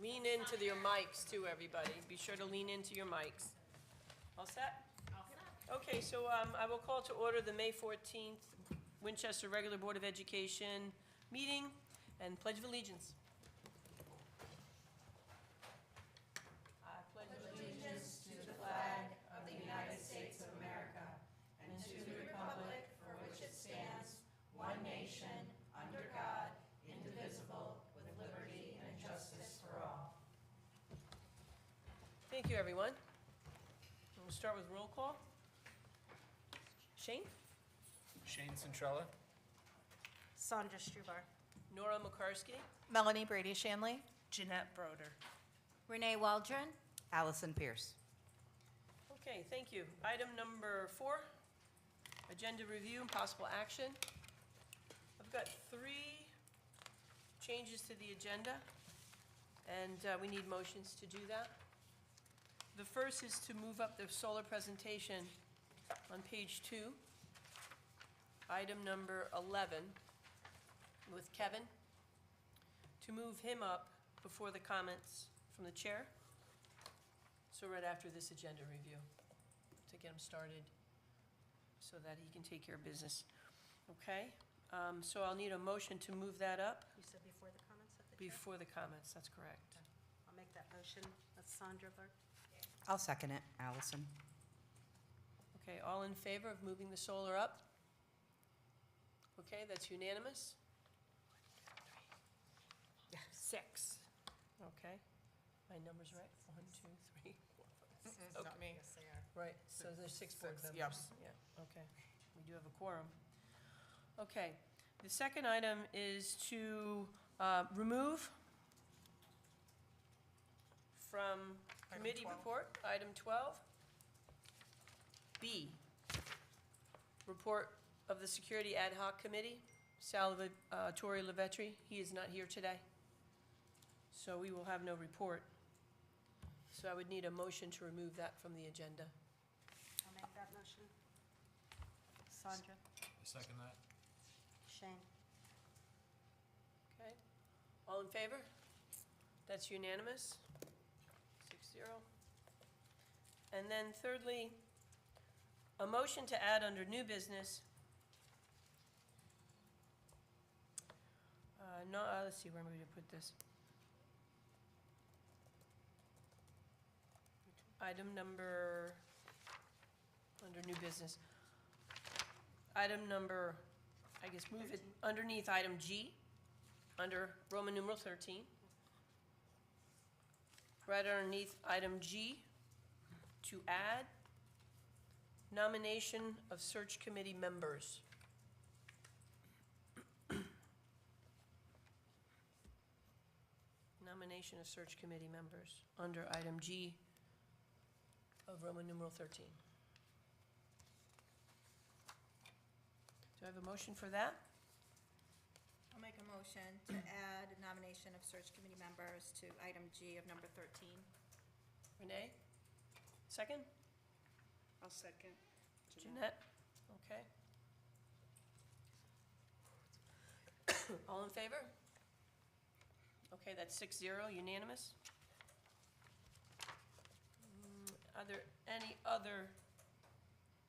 Lean into your mics too, everybody. Be sure to lean into your mics. All set? Okay, so I will call to order the May 14th Winchester Regular Board of Education meeting and Pledge of Allegiance. I pledge allegiance to the flag of the United States of America and to the republic for which it stands, one nation, under God, indivisible, with liberty and justice for all. Thank you, everyone. We'll start with roll call. Shane? Shane Centrella. Sandra Strubar. Nora Mukarski? Melanie Brady Shanley. Jeanette Broder. Renee Waldron. Allison Pierce. Okay, thank you. Item number 4, agenda review and possible action. I've got 3 changes to the agenda, and we need motions to do that. The first is to move up the solar presentation on page 2, item number 11, with Kevin, to move him up before the comments from the chair. So right after this agenda review, to get him started so that he can take care of business. Okay? So I'll need a motion to move that up You said before the comments of the chair? before the comments. That's correct. I'll make that motion. That's Sandra Broder. I'll second it, Allison. Okay, all in favor of moving the solar up? Okay, that's unanimous. 6. Okay. My number's right? 1, 2, 3, 4, 5, 6. Okay. Not me. Yes, they are. Right, so there's 6 board members. Yep. Yeah, okay. We do have a quorum. Okay, the second item is to remove from committee 12. report, item 12. B, report of the Security Ad Hoc Committee, Salvatore Lavetri. He is not here today, so we will have no report. So I would need a motion to remove that from the agenda. I'll make that motion. Sandra. I second that. Shane. Okay, all in favor? That's unanimous, 6-0. And then thirdly, a motion to add under new business. Let's see, where am I going to put this? Item number, under new business. Item number, I guess move it underneath item G, under Roman numeral 13. Right underneath item G, to add nomination of search committee members. Nomination of search committee members, under item G of Roman numeral 13. Do I have a motion for that? I'll make a motion to add nomination of search committee members to item G of number 13. Renee? Second? I'll second. Jeanette? Okay. All in favor? Okay, that's 6-0, unanimous. Are there any other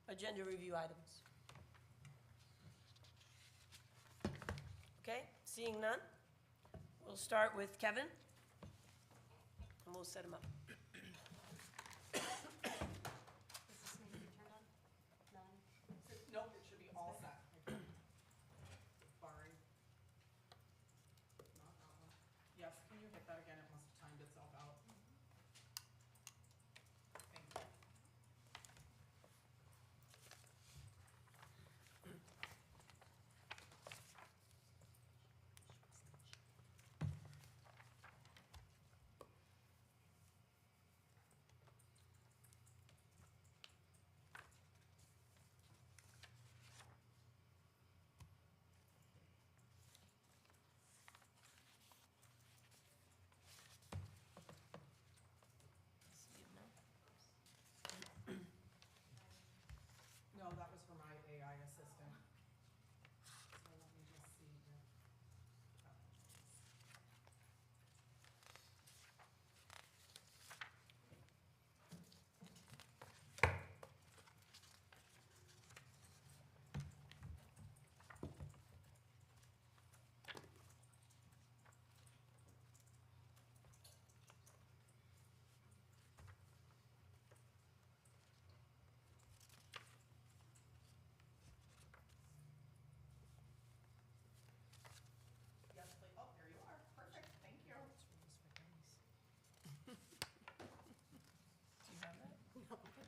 agenda review items? Okay, seeing none, we'll start with Kevin, and we'll set him up. Does this need to be turned on? None? Nope, it should be all set. Barring. Not that one. Yes, can you hit that again? It must have timed itself out. Thank you.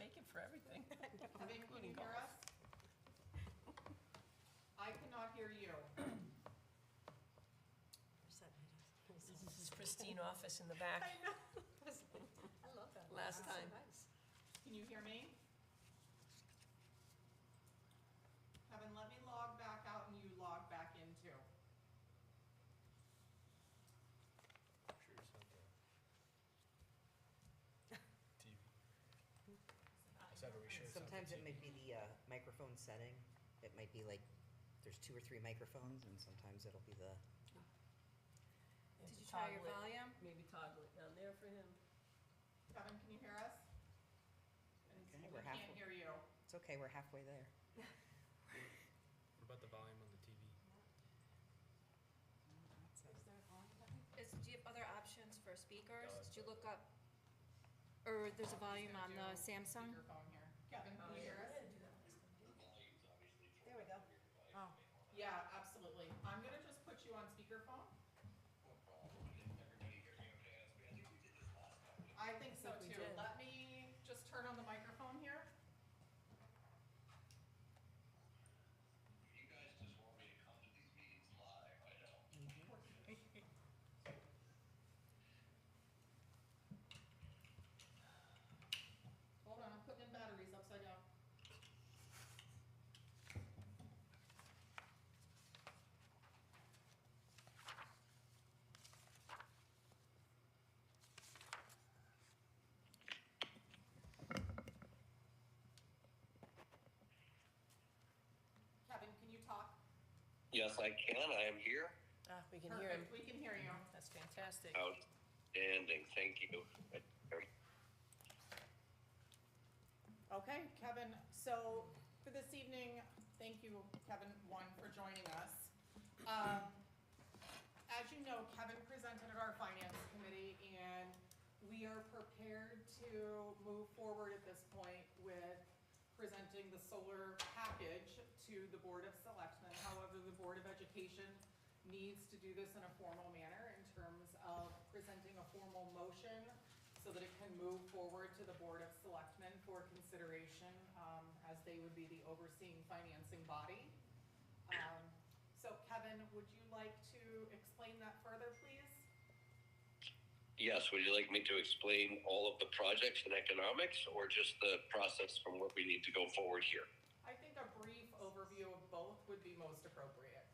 take it for everything. Kevin, can Including you hear golf. us? I cannot hear you. This is pristine office in the back. I love that. Last That's so time. nice. Can you hear me? Kevin, let me log back out and you log back in too. Sure it's not the TV. I said, are we sure it's not the Sometimes it TV? might be the microphone setting. It might be like, there's 2 or 3 microphones, and sometimes it'll be the, Did you try your Toggle it. volume? Maybe toggle it down there for him. Kevin, can you hear us? And Okay, we we're can't halfway. hear you. it's okay, we're halfway there. What about the volume on the TV? Do you have other options for speakers? Did you look up, or there's a volume on the Samsung? Speakerphone here. Kevin, can you hear us? There we go. Oh, Yeah, absolutely. I'm gonna just put you on speakerphone. I think so think we too. did. Let me just turn on the microphone here. You guys just want me to come to these meetings live, I know. Hold on, I'm putting in batteries upside down. Kevin, can you talk? Yes, I can, I am here. We can hear him. Perfect, we can hear you. That's fantastic. Outstanding, thank you. Okay, Kevin, so for this evening, thank you, Kevin, one, for joining us. As you know, Kevin presented at our finance committee, and we are prepared to move forward at this point with presenting the solar package to the Board of Selectmen. However, the Board of Education needs to do this in a formal manner in terms of presenting a formal motion so that it can move forward to the Board of Selectmen for consideration, as they would be the overseeing financing body. So Kevin, would you like to explain that further, please? Yes, would you like me to explain all of the projects and economics, or just the process from what we need to go forward here? I think a brief overview of both would be most appropriate.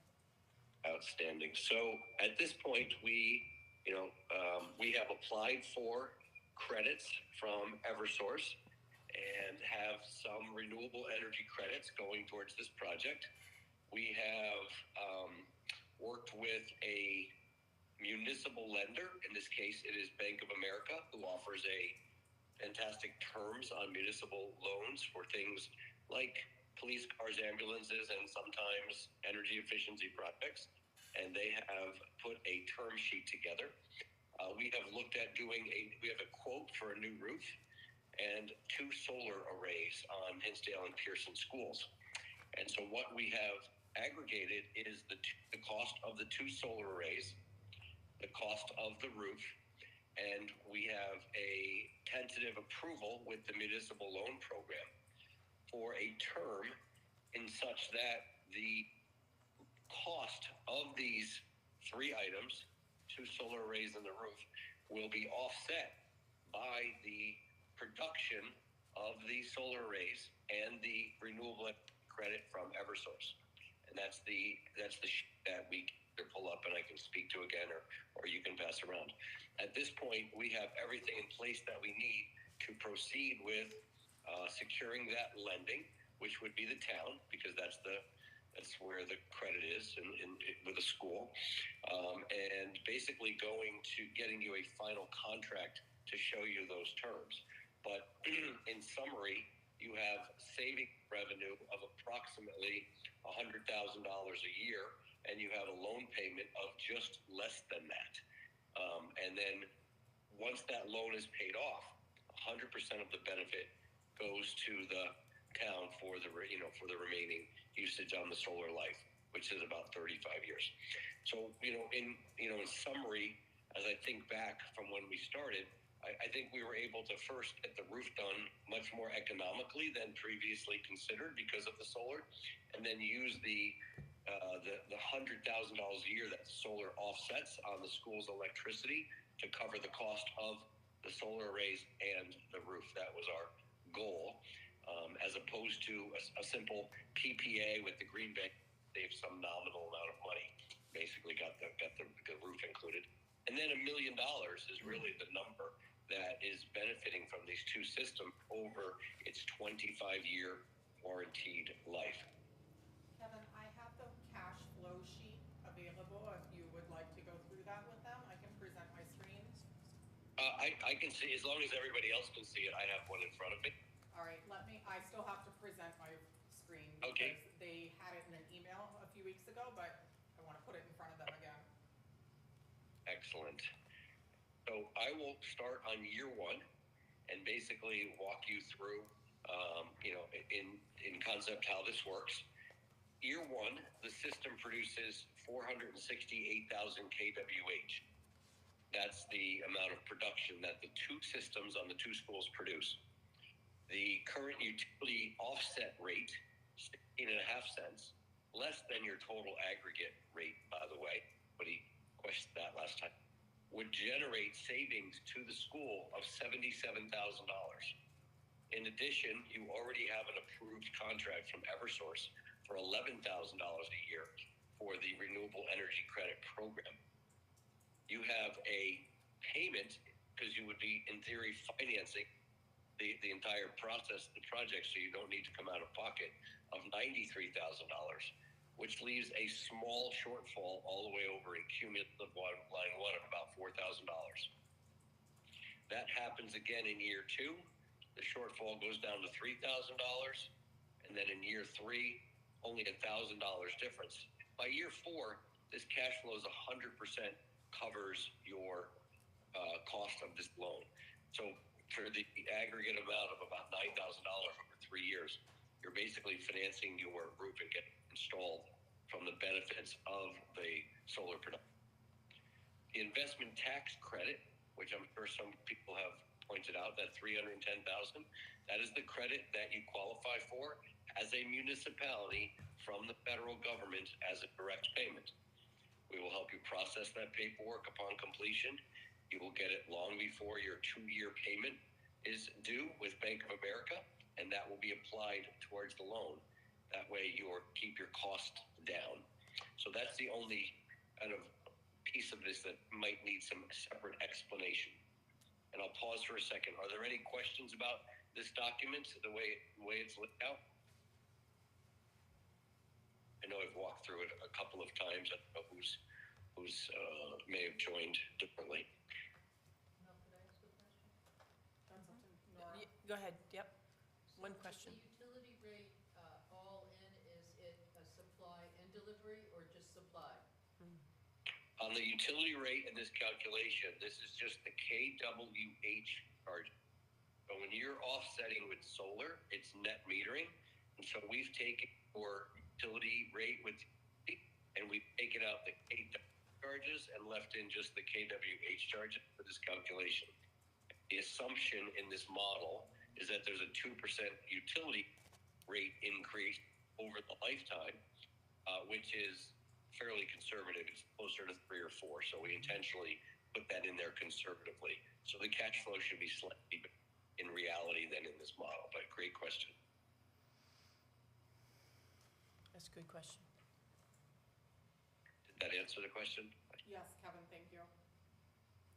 Outstanding. So at this point, we have applied for credits from Eversource and have some renewable energy credits going towards this project. We have worked with a municipal lender. In this case, it is Bank of America, who offers a fantastic terms on municipal loans for things like police cars, ambulances, and sometimes energy efficiency projects. And they have put a term sheet together. We have looked at we have a quote for a new roof and 2 solar arrays on Hinsdale and Pearson schools. And so what we have aggregated is the cost of the 2 solar arrays, the cost of the roof, and we have a tentative approval with the municipal loan program for a term in such that the cost of these 3 items, 2 solar arrays and the roof, will be offset by the production of the solar arrays and the renewable credit from Eversource. And that's the sheet that we can pull up and I can speak to again, or you can pass around. At this point, we have everything in place that we need to proceed with securing that lending, which would be the town, because that's where the credit is with the school, and basically getting you a final contract to show you those terms. But in summary, you have saving revenue of approximately $100,000 a year, and you have a loan payment of just less than that. And then once that loan is paid off, 100% of the benefit goes to the town for the remaining usage on the solar life, which is about 35 years. So in summary, as I think back from when we started, I think we were able to first get the roof done much more economically than previously considered because of the solar, and then use the $100,000 a year that the solar offsets on the school's electricity to cover the cost of the solar arrays and the roof. That was our goal, as opposed to a simple PPA with the Green Bank, save some nominal amount of money. Basically, got the roof included, and then $1 million is really the number that is benefiting from these two systems over its 25-year warranted life. Kevin, I have the cash flow sheet available if you would like to go through that with them. I can present my screen. I can see, as long as everybody else can see it, I have one in front of me. All right, I still have to present my screen. Okay. Because they had it in an email a few weeks ago, but I want to put it in front of them again. Excellent. So I will start on year one and basically walk you through, in concept how this works. Year one, the system produces 468,000 kWh. That's the amount of production that the two systems on the two schools produce. The current utility offset rate, 16.5 cents, less than your total aggregate rate, by the way, but he questioned that last time, would generate savings to the school of $77,000. In addition, you already have an approved contract from Eversource for $11,000 a year for the Renewable Energy Credit Program. You have a payment, because you would be, in theory, financing the entire process of the project, so you don't need to come out of pocket, of $93,000, which leaves a small shortfall all the way over in cumulative line one of about $4,000. That happens again in year two. The shortfall goes down to $3,000, and then in year three, only $1,000 difference. By year four, this cash flow is 100% covers your cost of this loan. So for the aggregate amount of about $9,000 over 3 years, you're basically financing your roof and getting installed from the benefits of the solar production. The investment tax credit, which I'm sure some people have pointed out, that $310,000, that is the credit that you qualify for as a municipality from the federal government as a direct payment. We will help you process that paperwork upon completion. You will get it long before your 2-year payment is due with Bank of America, and that will be applied towards the loan. That way you'll keep your cost down. So that's the only kind of piece of this that might need some separate explanation. And I'll pause for a second. Are there any questions about this document, the way it's laid out? I know I've walked through it a couple of times. I don't know who's may have joined differently. No, could I ask a question? That's up to Nora. Go ahead, yep. So One is question. the utility rate, all in, is it a supply and delivery or just supply? On the utility rate in this calculation, this is just the KWH charge. But when you're offsetting with solar, it's net metering. And so we've taken your utility rate and we've taken out the KW charges and left in just the KWH charges for this calculation. The assumption in this model is that there's a 2% utility rate increase over the lifetime, which is fairly conservative. It's closer to 3 or 4. So we intentionally put that in there conservatively. So the cash flow should be slightly in reality than in this model. But great question. That's a good question. Did that answer the question? Yes, Kevin, thank you.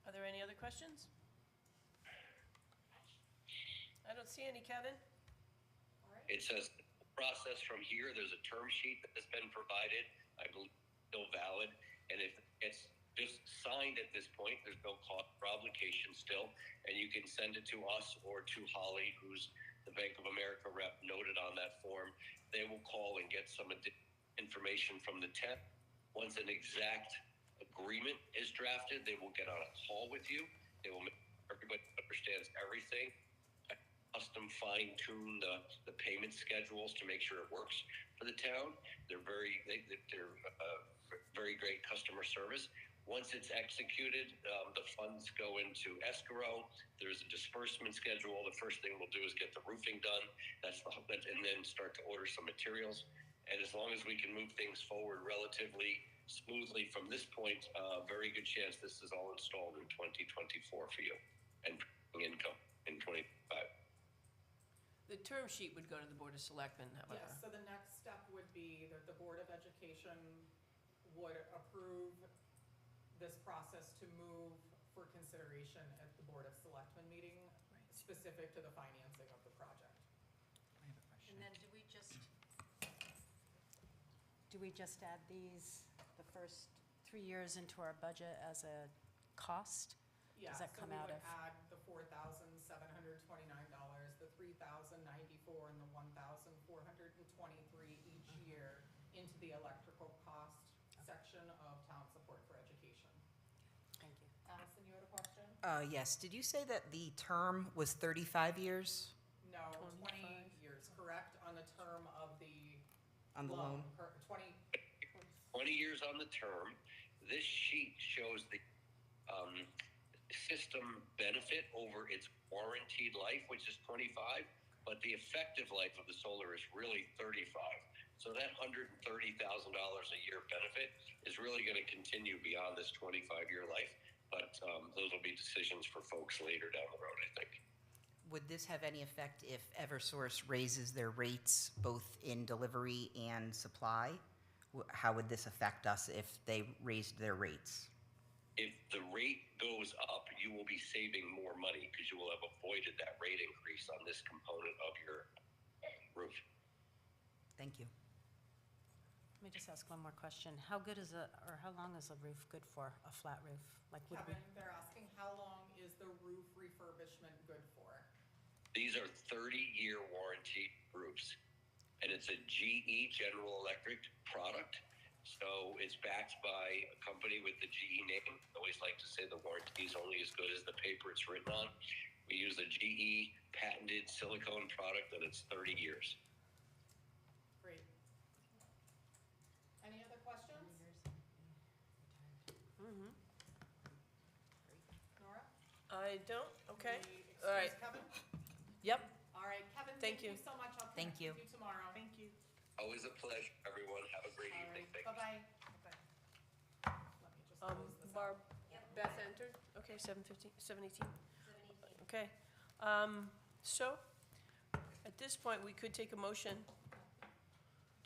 Are there any other questions? I don't see any, Kevin. All right. It says process from here. There's a term sheet that has been provided. I believe it's still valid. And if it's just signed at this point, there's no cost or obligation still. And you can send it to us or to Holly, who's the Bank of America rep noted on that form. They will call and get some information from the TEP. Once an exact agreement is drafted, they will get on a call with you. They will make sure everybody understands everything. Custom fine-tune the payment schedules to make sure it works for the town. They're very great customer service. Once it's executed, the funds go into escrow. There's a disbursement schedule. The first thing we'll do is get the roofing done. And then start to order some materials. And as long as we can move things forward relatively smoothly from this point, very good chance this is all installed in 2024 for you and income in 25. The term sheet would go to the Board of Selectmen, however. Yes, so the next step would be that the Board of Education would approve this process to move for consideration at the Board of Selectmen meeting, specific to the financing of the project. I have a question. And then do we just add these, the first 3 years into our budget as a cost? Does that come out of? So we would add the $4,729, the $3,094, and the $1,423 each year into the electrical cost section of town support for education. Thank you. Allison, you had a question? Yes, did you say that the term was 35 years No, 20 25. years, correct, on the term of the on the loan? 20, 20 years on the term. This sheet shows the system benefit over its warranted life, which is 25, but the effective life of the solar is really 35. So that $130,000 a year benefit is really going to continue beyond this 25-year life, but those will be decisions for folks later down the road, I think. Would this have any effect if Eversource raises their rates both in delivery and supply? How would this affect us if they raised their rates? If the rate goes up, you will be saving more money because you will have avoided that rate increase on this component of your roof. Thank you. Let me just ask one more question. How good is how long is a roof good for, a flat roof? Like, would we? Kevin, they're asking how long is the roof refurbishment good for? These are 30-year warranty roofs, and it's a GE, General Electric product. So it's backed by a company with the GE name. I always like to say the warranty is only as good as the paper it's written on. We use a GE patented silicone product, and it's 30 years. Great. Any other questions? Nora? I don't, okay. We All right. excuse Kevin? Yep, All right, Kevin, Thank thank you you. so much. I'll Thank connect you. with you tomorrow. Thank you. Always a pleasure, everyone. Have a great All evening. right, Thank you. bye-bye. Let me just close this out. Barb, Beth entered, okay, 7:15, 7:18. Okay, so, at this point, we could take a motion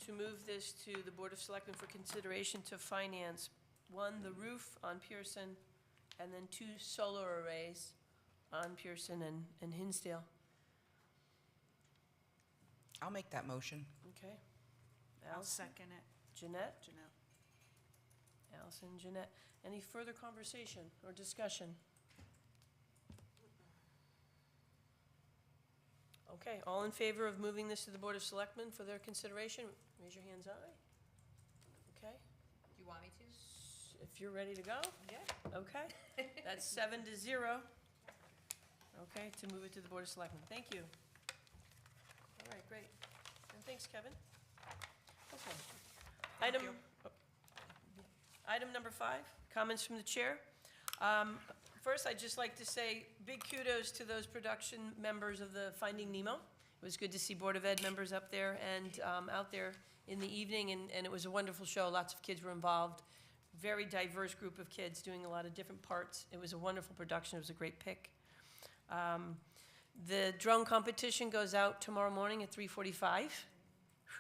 to move this to the Board of Selectmen for consideration to finance, one, the roof on Pearson, and then 2 solar arrays on Pearson and Hinsdale. I'll make that motion. Okay. I'll Allison, second it. Jeanette, Janelle. Allison, Jeanette. Any further conversation or discussion? Okay, all in favor of moving this to the Board of Selectmen for their consideration, raise your hands aye. Okay, Do you want me to? if you're ready to go, Yeah. okay. That's 7-0. Okay, to move it to the Board of Selectmen. Thank you. All right, great. And thanks, Kevin. Okay. Item number 5, comments from the chair. First, I'd just like to say big kudos to those production members of the Finding Nemo. It was good to see Board of Ed members up there and out there in the evening, and it was a wonderful show. Lots of kids were involved. Very diverse group of kids doing a lot of different parts. It was a wonderful production. It was a great pick. The drone competition goes out tomorrow morning at 3:45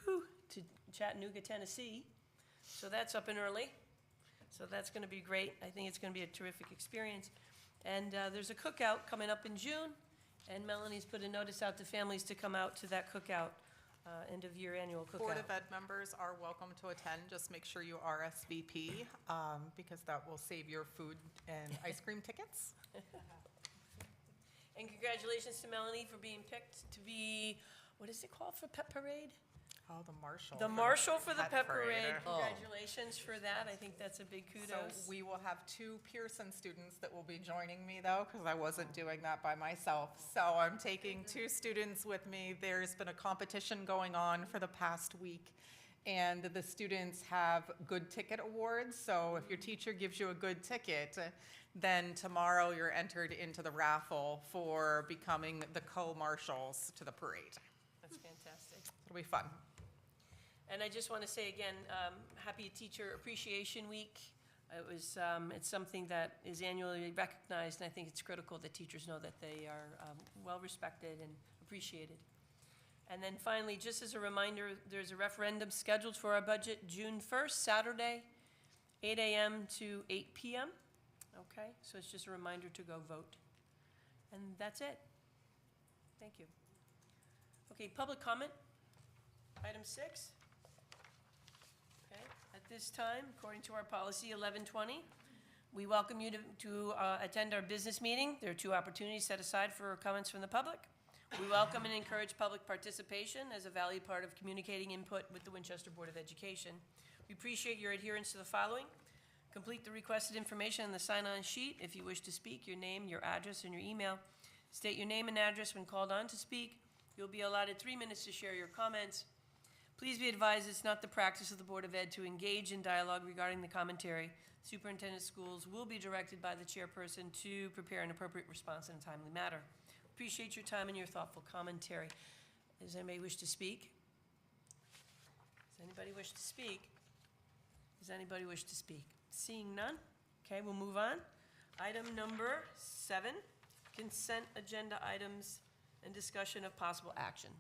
to Chattanooga, Tennessee. So that's up and early. So that's going to be great. I think it's going to be a terrific experience. And there's a cookout coming up in June, and Melanie's put a notice out to families to come out to that cookout, end-of-year annual cookout. Board of Ed members are welcome to attend. Just make sure you RSVP, because that will save your food and ice cream tickets. And congratulations to Melanie for being picked to be, what is it called for Pet Parade? Oh, the marshal. The marshal for the Pet Parade. Oh. Congratulations for that. I think that's a big So kudos. we will have 2 Pearson students that will be joining me, though, because I wasn't doing that by myself. So I'm taking 2 students with me. There's been a competition going on for the past week, and the students have good ticket awards. So if your teacher gives you a good ticket, then tomorrow you're entered into the raffle for becoming the co-marshals to the parade. That's fantastic. It'll be fun. And I just want to say again, happy Teacher Appreciation Week. It's something that is annually recognized, and I think it's critical that teachers know that they are well-respected and appreciated. And then finally, just as a reminder, there's a referendum scheduled for our budget June 1st, Saturday, 8 a.m. to 8 p.m. Okay, so it's just a reminder to go vote. And that's it. Thank you. Okay, public comment, item 6. Okay, at this time, according to our policy 1120, we welcome you to attend our business meeting. There are 2 opportunities set aside for comments from the public. We welcome and encourage public participation as a valued part of communicating input with the Winchester Board of Education. We appreciate your adherence to the following. Complete the requested information on the sign-on sheet. If you wish to speak, your name, your address, and your email. State your name and address when called on to speak. You'll be allotted 3 minutes to share your comments. Please be advised it's not the practice of the Board of Ed to engage in dialogue regarding the commentary. Superintendent of schools will be directed by the chairperson to prepare an appropriate response in a timely manner. Appreciate your time and your thoughtful commentary. Does anybody wish to speak? Does anybody wish to speak? Does anybody wish to speak? Seeing none? Okay, we'll move on. Item number 7, consent agenda items and discussion of possible action.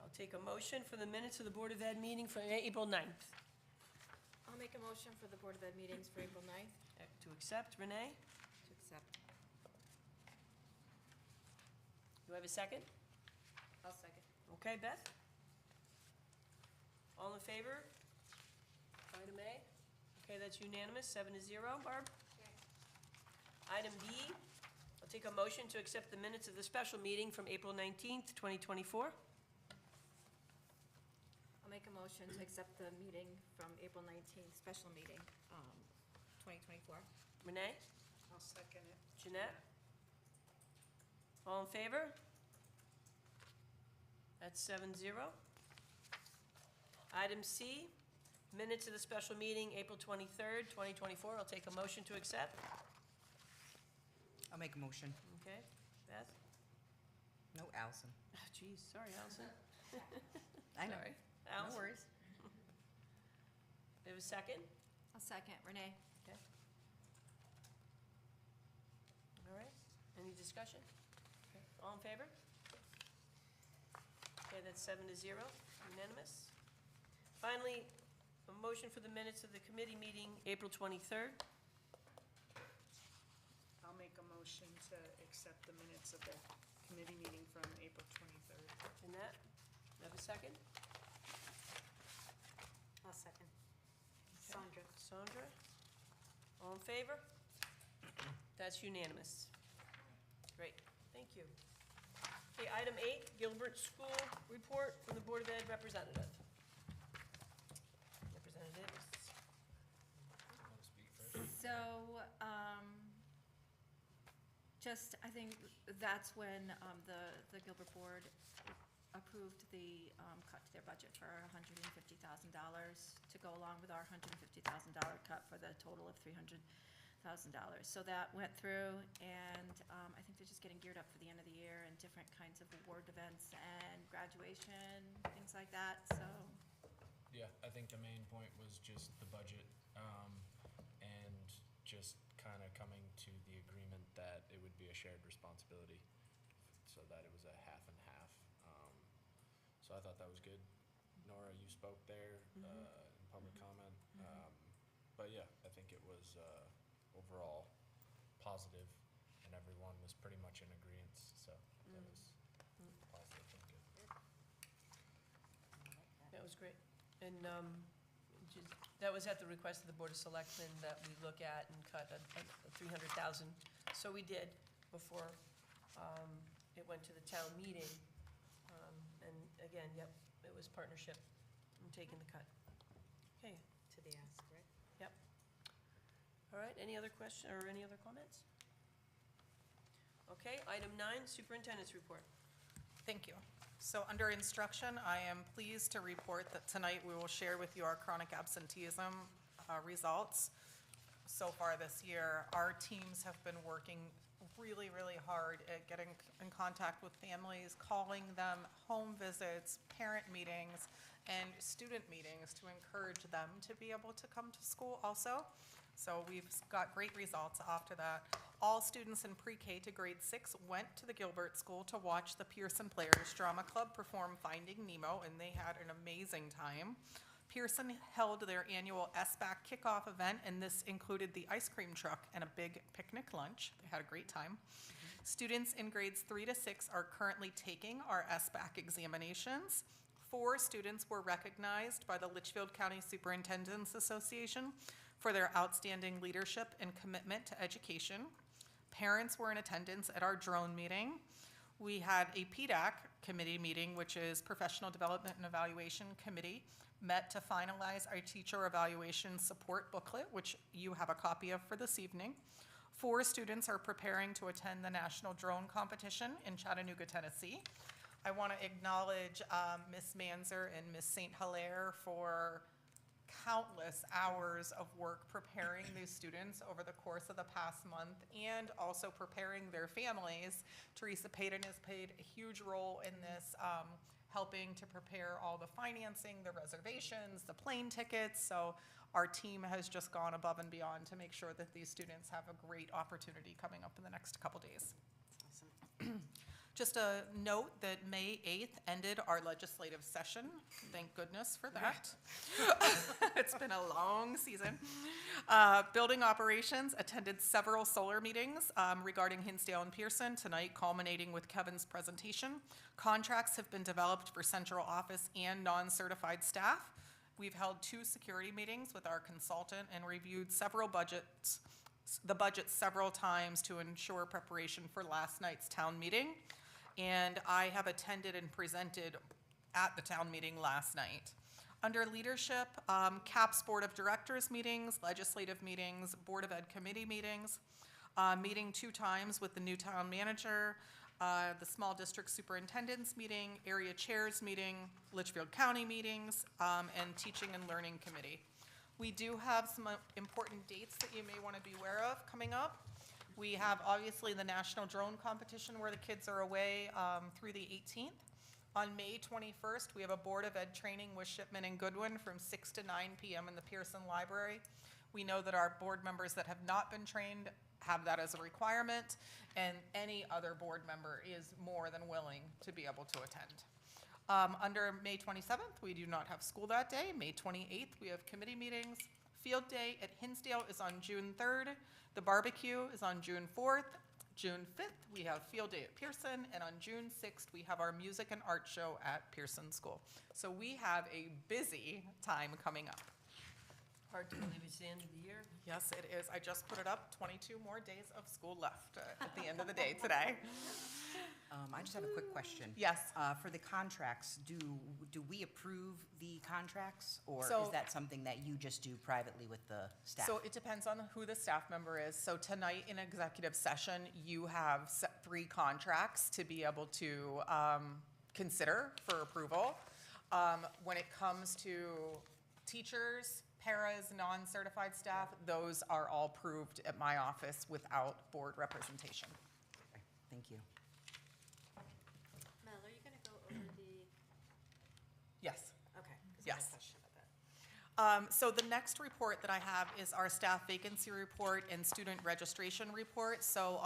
I'll take a motion for the minutes of the Board of Ed meeting for April 9th. I'll make a motion for the Board of Ed meetings for April 9th. To accept, Renee? To accept. Do I have a second? I'll second. Okay, Beth? All in favor? Item A? Okay, that's unanimous, 7-0. Barb? Item B, I'll take a motion to accept the minutes of the special meeting from April 19th, 2024. I'll make a motion to accept the meeting from April 19th, special meeting, 2024. Renee? I'll second it. Jeanette? All in favor? That's 7-0. Item C, minutes of the special meeting, April 23rd, 2024. I'll take a motion to accept. I'll make a motion. Okay, Beth? No, Allison. Ah, geez, sorry, Allison. I know. Sorry. No Allison? worries. We have a second? I'll second. Renee? Okay. All right, any discussion? Okay. All in favor? Okay, that's 7-0, unanimous. Finally, a motion for the minutes of the committee meeting, April 23rd. I'll make a motion to accept the minutes of the committee meeting from April 23rd. Jeanette, have a second? I'll second. Okay. Sandra? All in favor? That's unanimous. Great, thank you. Okay, item 8, Gilbert School Report from the Board of Ed Representative. Representatives. Want to speak first? So, I think that's when the Gilbert Board approved the cut to their budget for $150,000 to go along with our $150,000 cut for the total of $300,000. So that went through, and I think they're just getting geared up for the end of the year and different kinds of award events and graduation, things like that, so. Yeah, I think the main point was just the budget, and just kind of coming to the agreement that it would be a shared responsibility, so that it was a half and half. So I thought that was good. Nora, you spoke there in public comment, but yeah, I think it was overall positive, and everyone was pretty much in agreement, so that was positive and good. That was great. And that was at the request of the Board of Selectmen that we look at and cut a $300,000. So we did before it went to the town meeting. And again, yep, it was partnership in taking the cut. Okay, To the ask, right? yep. All right, any other question, or any other comments? Okay, item 9, Superintendent's Report. Thank you. So under instruction, I am pleased to report that tonight we will share with you our chronic absenteeism results. So far this year, our teams have been working really, really hard at getting in contact with families, calling them, home visits, parent meetings, and student meetings to encourage them to be able to come to school also. So we've got great results after that. All students in pre-K to grade 6 went to the Gilbert School to watch the Pearson Players Drama Club perform Finding Nemo, and they had an amazing time. Pearson held their annual SBAC kickoff event, and this included the ice cream truck and a big picnic lunch. They had a great time. Students in grades 3 to 6 are currently taking our SBAC examinations. 4 students were recognized by the Litchfield County Superintendent's Association for their outstanding leadership and commitment to education. Parents were in attendance at our drone meeting. We had a PDAC committee meeting, which is Professional Development and Evaluation Committee, met to finalize our teacher evaluation support booklet, which you have a copy of for this evening. 4 students are preparing to attend the National Drone Competition in Chattanooga, Tennessee. I want to acknowledge Ms. Manzer and Ms. St. Hilaire for countless hours of work preparing these students over the course of the past month and also preparing their families. Teresa Payton has played a huge role in this, helping to prepare all the financing, the reservations, the plane tickets. So our team has just gone above and beyond to make sure that these students have a great opportunity coming up in the next couple days. Just a note that May 8th ended our legislative session. Thank goodness for that. It's been a long season. Building operations attended several solar meetings regarding Hinsdale and Pearson, tonight culminating with Kevin's presentation. Contracts have been developed for central office and non-certified staff. We've held 2 security meetings with our consultant and reviewed the budget several times to ensure preparation for last night's town meeting. And I have attended and presented at the town meeting last night. Under leadership, CAPS Board of Directors meetings, legislative meetings, Board of Ed committee meetings, meeting 2 times with the new town manager, the small district superintendent's meeting, area chairs meeting, Litchfield County meetings, and teaching and learning committee. We do have some important dates that you may want to be aware of coming up. We have obviously the National Drone Competition where the kids are away through the 18th. On May 21st, we have a Board of Ed training with Shipman and Goodwin from 6 to 9 p.m. in the Pearson Library. We know that our board members that have not been trained have that as a requirement, and any other board member is more than willing to be able to attend. Under May 27th, we do not have school that day. May 28th, we have committee meetings. Field Day at Hinsdale is on June 3rd. The barbecue is on June 4th. June 5th, we have Field Day at Pearson, and on June 6th, we have our music and art show at Pearson School. So we have a busy time coming up. Hard to believe it's the end of the year. Yes, it is. I just put it up, 22 more days of school left at the end of the day today. I just have a quick question. Yes. For the contracts, do we approve the contracts? Or So- is that something that you just do privately with the staff? So it depends on who the staff member is. So tonight in executive session, you have 3 contracts to be able to consider for approval. When it comes to teachers, paras, non-certified staff, those are all approved at my office without board representation. Okay, thank you. Mel, are you going to go over the, Yes. okay. 'cause I had a Yes. question about that. So the next report that I have is our staff vacancy report and student registration report. So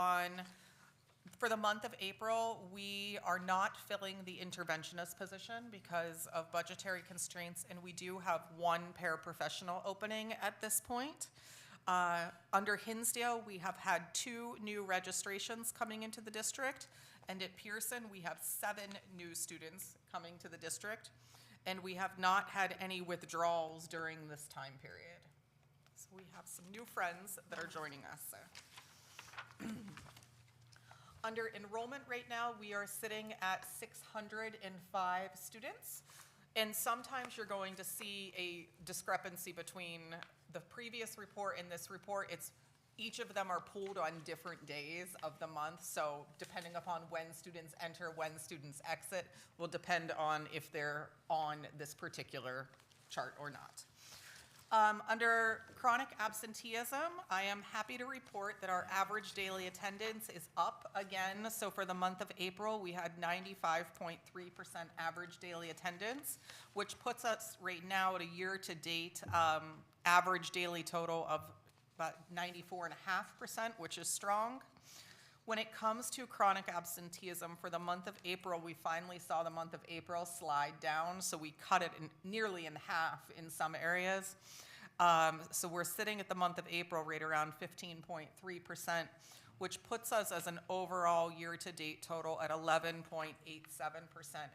for the month of April, we are not filling the interventionist position because of budgetary constraints, and we do have 1 paraprofessional opening at this point. Under Hinsdale, we have had 2 new registrations coming into the district, and at Pearson, we have 7 new students coming to the district, and we have not had any withdrawals during this time period. So we have some new friends that are joining us. Under enrollment right now, we are sitting at 605 students. And sometimes you're going to see a discrepancy between the previous report and this report. It's each of them are pooled on different days of the month, so depending upon when students enter, when students exit, will depend on if they're on this particular chart or not. Under chronic absenteeism, I am happy to report that our average daily attendance is up again. So for the month of April, we had 95.3% average daily attendance, which puts us right now at a year-to-date average daily total of about 94.5%, which is strong. When it comes to chronic absenteeism for the month of April, we finally saw the month of April slide down, so we cut it nearly in half in some areas. So we're sitting at the month of April right around 15.3%, which puts us as an overall year-to-date total at 11.87%.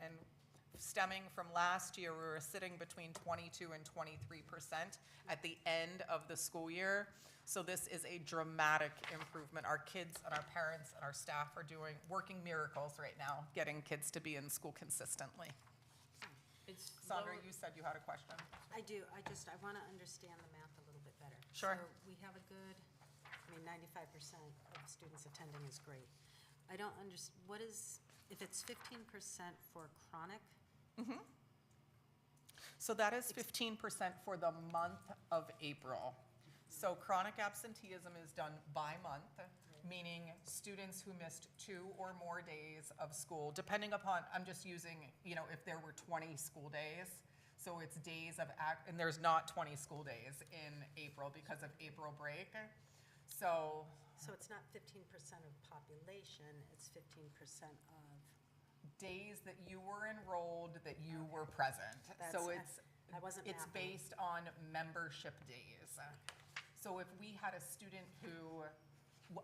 And stemming from last year, we were sitting between 22 and 23% at the end of the school year. So this is a dramatic improvement. Our kids and our parents and our staff are working miracles right now, getting kids to be in school consistently. It's Sandra, lower- you said you had a question. I do, I want to understand the math a little bit better. Sure. So we have a good, 95% of students attending is great. I don't what is, if it's 15% for chronic, So that is 15% for the month of April. So chronic absenteeism is done by month, meaning students who missed 2 or more days of school, depending upon, I'm just using, if there were 20 school days. So it's days of and there's not 20 school days in April because of April break. So so it's not 15% of population, it's 15% of, days that you were enrolled, that you were present. So I wasn't it's mapping. based on membership days. So if we had a student who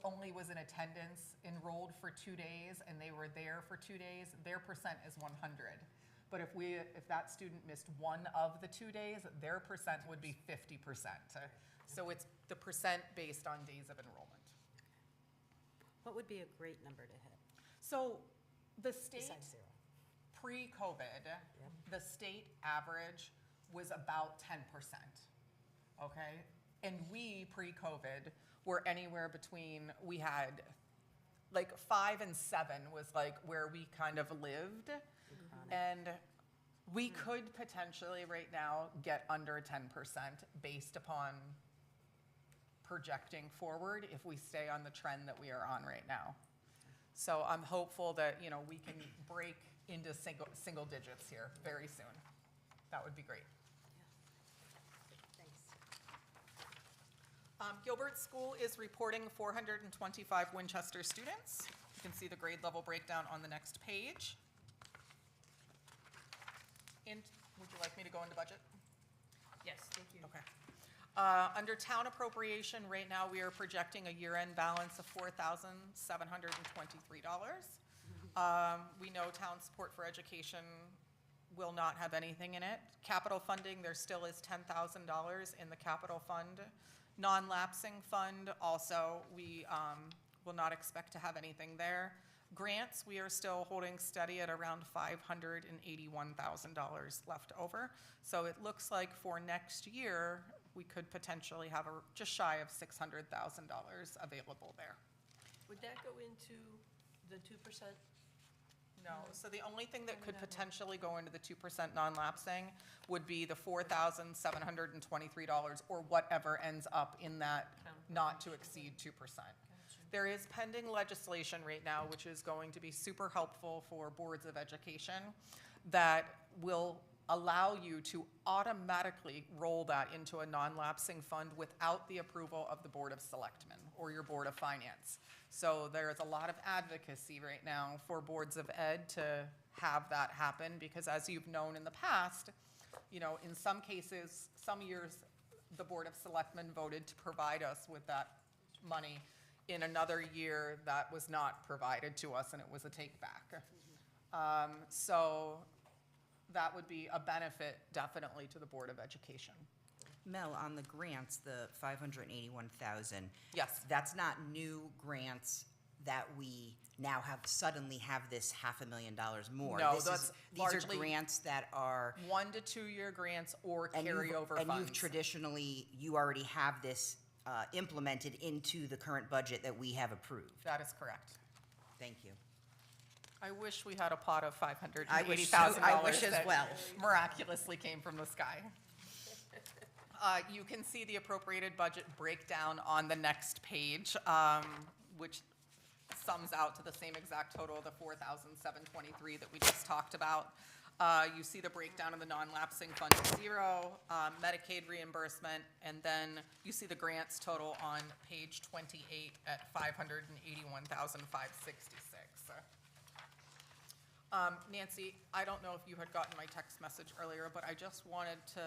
only was in attendance, enrolled for 2 days, and they were there for 2 days, their percent is 100. But if that student missed one of the 2 days, their percent would be 50%. So it's the percent based on days of enrollment. what would be a great number to hit So the state, besides 0? pre-COVID, the state average was about 10%, okay? And we, pre-COVID, were anywhere between, we had, 5 and 7 was where we kind of lived. And we could potentially right now get under 10% based upon projecting forward if we stay on the trend that we are on right now. So I'm hopeful that, we can break into single digits here very soon. That would be great. Thanks. Gilbert School is reporting 425 Winchester students. You can see the grade level breakdown on the next page. And would you like me to go into budget? Yes, thank you. Okay. Under town appropriation, right now, we are projecting a year-end balance of $4,723. We know town support for education will not have anything in it. Capital funding, there still is $10,000 in the capital fund. Non-lapsing fund, also, we will not expect to have anything there. Grants, we are still holding steady at around $581,000 left over. So it looks like for next year, we could potentially have just shy of $600,000 available there. Would that go into the 2%? No, so the only thing that could potentially go into the 2% non-lapsing would be the $4,723 or whatever ends up in that not to exceed 2%. There is pending legislation right now, which is going to be super helpful for boards of education, that will allow you to automatically roll that into a non-lapsing fund without the approval of the Board of Selectmen or your Board of Finance. So there is a lot of advocacy right now for boards of ed to have that happen, because as you've known in the past, in some cases, some years, the Board of Selectmen voted to provide us with that money. In another year, that was not provided to us, and it was a take back. So that would be a benefit definitely to the Board of Education. Mel, on the grants, the 581,000. Yes. That's not new grants that we now suddenly have this $500,000 more. No, These that's are largely grants that are. 1 to 2 year grants or And carryover you've funds. traditionally, you already have this implemented into the current budget that we have approved. That is correct. Thank you. I wish we had a pot of $580,000 I wish as that well. miraculously came from the sky. You can see the appropriated budget breakdown on the next page, which sums out to the same exact total of the $4,723 that we just talked about. You see the breakdown of the non-lapsing fund to zero, Medicaid reimbursement, and then you see the grants total on page 28 at $581,566. Nancy, I don't know if you had gotten my text message earlier, but I just wanted to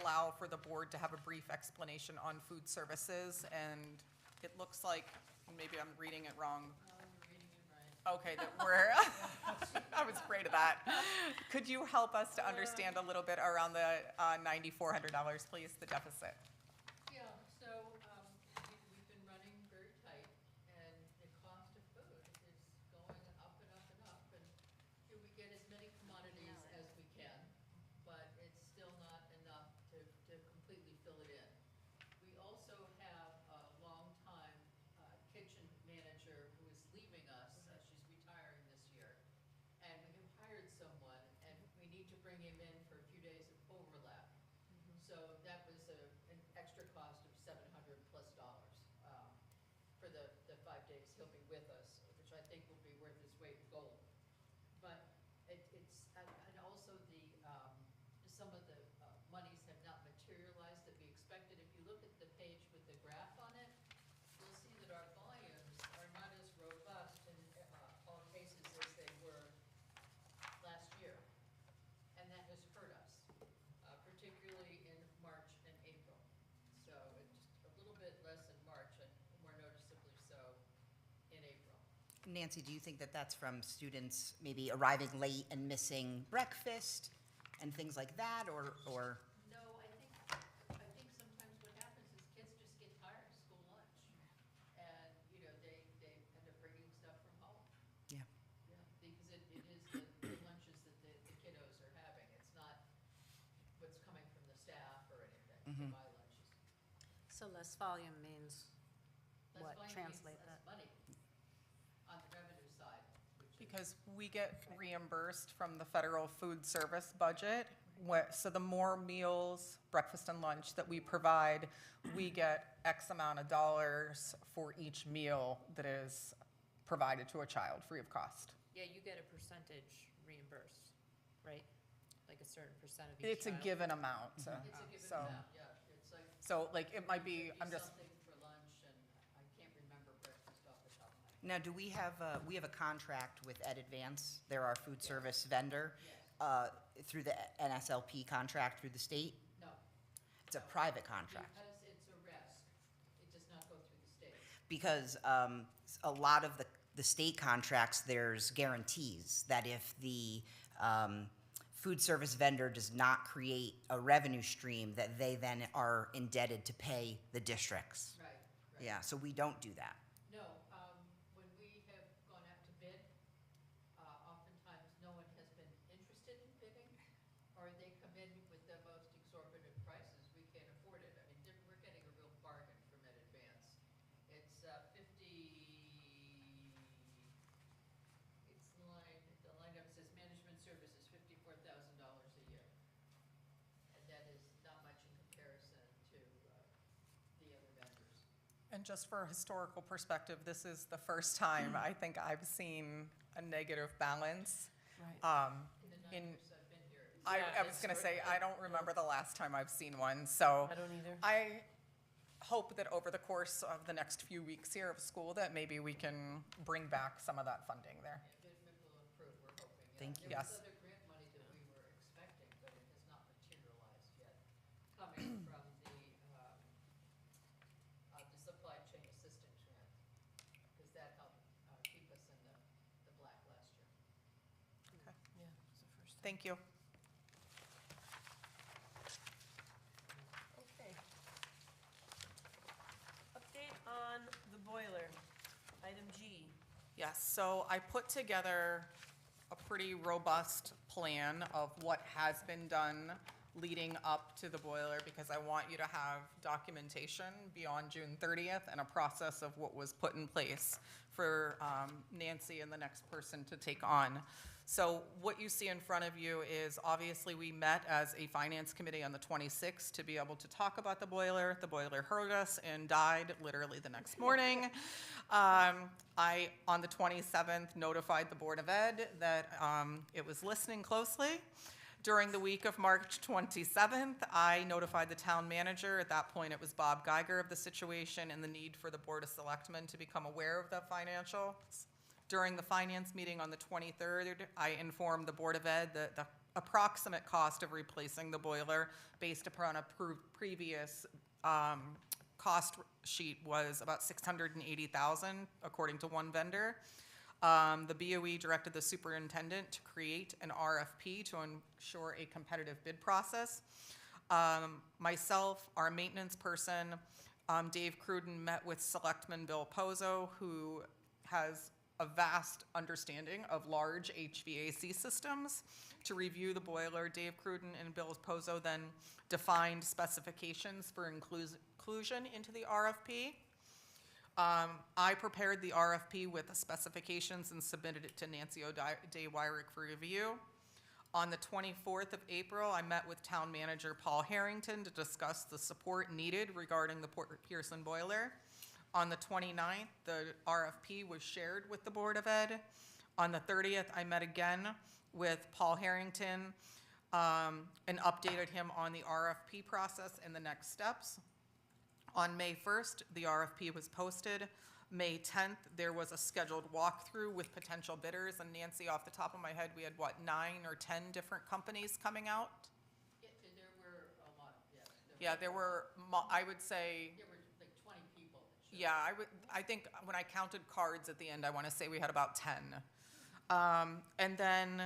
allow for the board to have a brief explanation on food services, and it looks like, maybe I'm reading it wrong. You're reading it right. Okay, that we're, I was afraid of that. Could you help us to understand a little bit around the $9,400, please, the deficit? Yeah, so we've been running very tight, and the cost of food is going up and up and up. And we get as many commodities as we can, but it's still not enough to completely fill it in. We also have a longtime kitchen manager who is leaving us. She's retiring this year. And we have hired someone, and we need to bring him in for a few days of overlap. So that was an extra cost of $700+ for the 5 days he'll be with us, which I think will be worth his weight in gold. But and also some of the monies have not materialized that we expected. If you look at the page with the graph on it, you'll see that our volumes are not as robust in all cases as they were last year. And that has hurt us, particularly in March and April. So it's just a little bit less in March and more noticeably so in April. Nancy, do you think that that's from students maybe arriving late and missing breakfast and things like that, or? No, I think sometimes what happens is kids just get tired of school lunch. And, they end up bringing stuff from home. Yeah. Yeah, because it is the lunches that the kiddos are having. It's not what's coming from the staff or anything, to buy lunches. So less volume means Less what? volume means Translate less that. money on the revenue side, which is. Because we get reimbursed from the federal food service budget. So the more meals, breakfast and lunch that we provide, we get X amount of dollars for each meal that is provided to a child free of cost. Yeah, you get a percentage reimbursed, right? Like a certain percent of each It's a child. given amount. It's a given So- amount, yeah. It's like. So like it might be, I'm just, Something for lunch, and I can't remember breakfast off the top of my head. Now, do we have a contract with Ed Advance? They're our food service vendor, through the NSLP contract through the state? No, It's a private contract. because it's a RESC, it does not go through the state. Because a lot of the state contracts, there's guarantees that if the food service vendor does not create a revenue stream, that they then are indebted to pay the districts. Right. Yeah, so we don't do that. No, when we have gone out to bid, oftentimes no one has been interested in bidding, or they come in with the most exorbitant prices. We can't afford it. I mean, we're getting a real bargain from Ed Advance. It's the lineup says management services, $54,000 a year. And that is not much in comparison to the other vendors. and just for historical perspective, this is the first time I think I've seen a negative balance. In the 9 In- years I've been here, it's I was gonna say, I don't remember the last time I've seen one, so. I don't either. I hope that over the course of the next few weeks here of school, that maybe we can bring back some of that funding there. It will improve, we're hoping. Yeah. Thank you. There Yes. was other grant money that we were expecting, but it has not materialized yet, coming from the supply chain assistance grant, because that helped keep us in the black last year. Yeah, it's the first time. Thank you. Okay. Update on the boiler, item G. Yes, so I put together a pretty robust plan of what has been done leading up to the boiler, because I want you to have documentation beyond June 30th and a process of what was put in place for Nancy and the next person to take on. So what you see in front of you is, obviously, we met as a finance committee on the 26th to be able to talk about the boiler. The boiler heard us and died literally the next morning. I, on the 27th, notified the Board of Ed that it was listening closely. During the week of March 27th, I notified the town manager. At that point, it was Bob Geiger, of the situation and the need for the Board of Selectmen to become aware of the financials. During the finance meeting on the 23rd, I informed the Board of Ed that the approximate cost of replacing the boiler, based upon a previous cost sheet, was about $680,000, according to one vendor. The BOE directed the superintendent to create an RFP to ensure a competitive bid process. Myself, our maintenance person, Dave Cruden, met with Selectman Bill Pozo, who has a vast understanding of large HVAC systems, to review the boiler. Dave Cruden and Bill Pozo then defined specifications for inclusion into the RFP. I prepared the RFP with the specifications and submitted it to Nancy O'Day-Wyrick for review. On the 24th of April, I met with Town Manager Paul Harrington to discuss the support needed regarding the Port Pearson boiler. On the 29th, the RFP was shared with the Board of Ed. On the 30th, I met again with Paul Harrington and updated him on the RFP process and the next steps. On May 1st, the RFP was posted. May 10th, there was a scheduled walkthrough with potential bidders. And Nancy, off the top of my head, we had, what, 9 or 10 different companies coming out? Yeah, there were a lot, yes. Yeah, there were, I would say, There were like 20 people that showed. yeah, I think when I counted cards at the end, I want to say we had about 10. And then,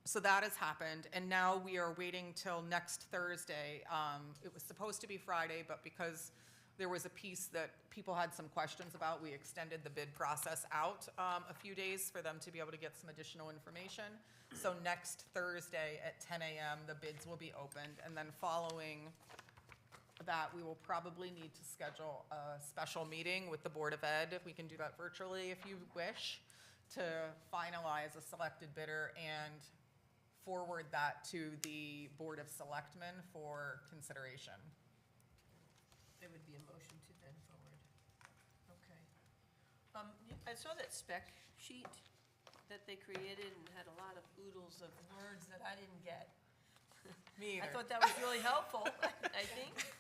so that has happened, and now we are waiting till next Thursday. It was supposed to be Friday, but because there was a piece that people had some questions about, we extended the bid process out a few days for them to be able to get some additional information. So next Thursday at 10 a.m., the bids will be opened, and then following that, we will probably need to schedule a special meeting with the Board of Ed. We can do that virtually if you wish, to finalize a selected bidder and forward that to the Board of Selectmen for consideration. There would be a motion to then forward. Okay. I saw that spec sheet that they created and had a lot of oodles of words that I didn't get. Me I either. thought that was really helpful, I think.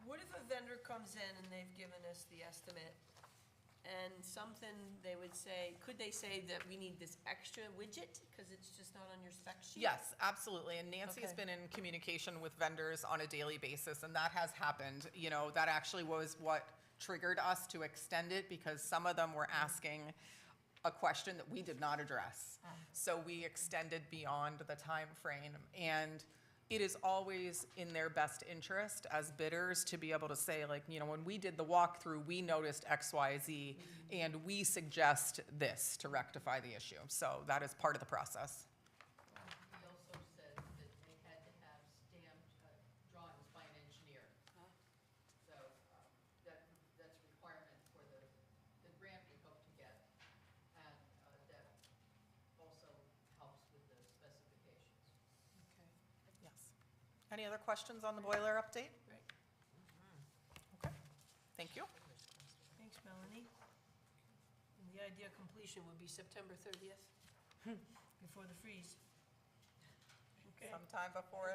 What if a vendor comes in and they've given us the estimate and something they would say, could they say that we need this extra widget because it's just not on your spec sheet? Yes, absolutely. And Nancy's Okay. been in communication with vendors on a daily basis, and that has happened. You know, that actually was what triggered us to extend it, because some of them were asking a question that we did not address. So we extended beyond the time frame, and it is always in their best interest as bidders to be able to say, like, you know, when we did the walkthrough, we noticed X, Y, Z, and we suggest this to rectify the issue. So that is part of the process. He also said that they had to have stamped drawings by an engineer. So that's a requirement for the grant we hope to get. And that also helps with the specifications. Yes. Any other questions on the boiler update? Right. Okay, thank you. Thanks, Melanie. And the idea of completion would be September 30th, before the freeze. Okay. Sometime before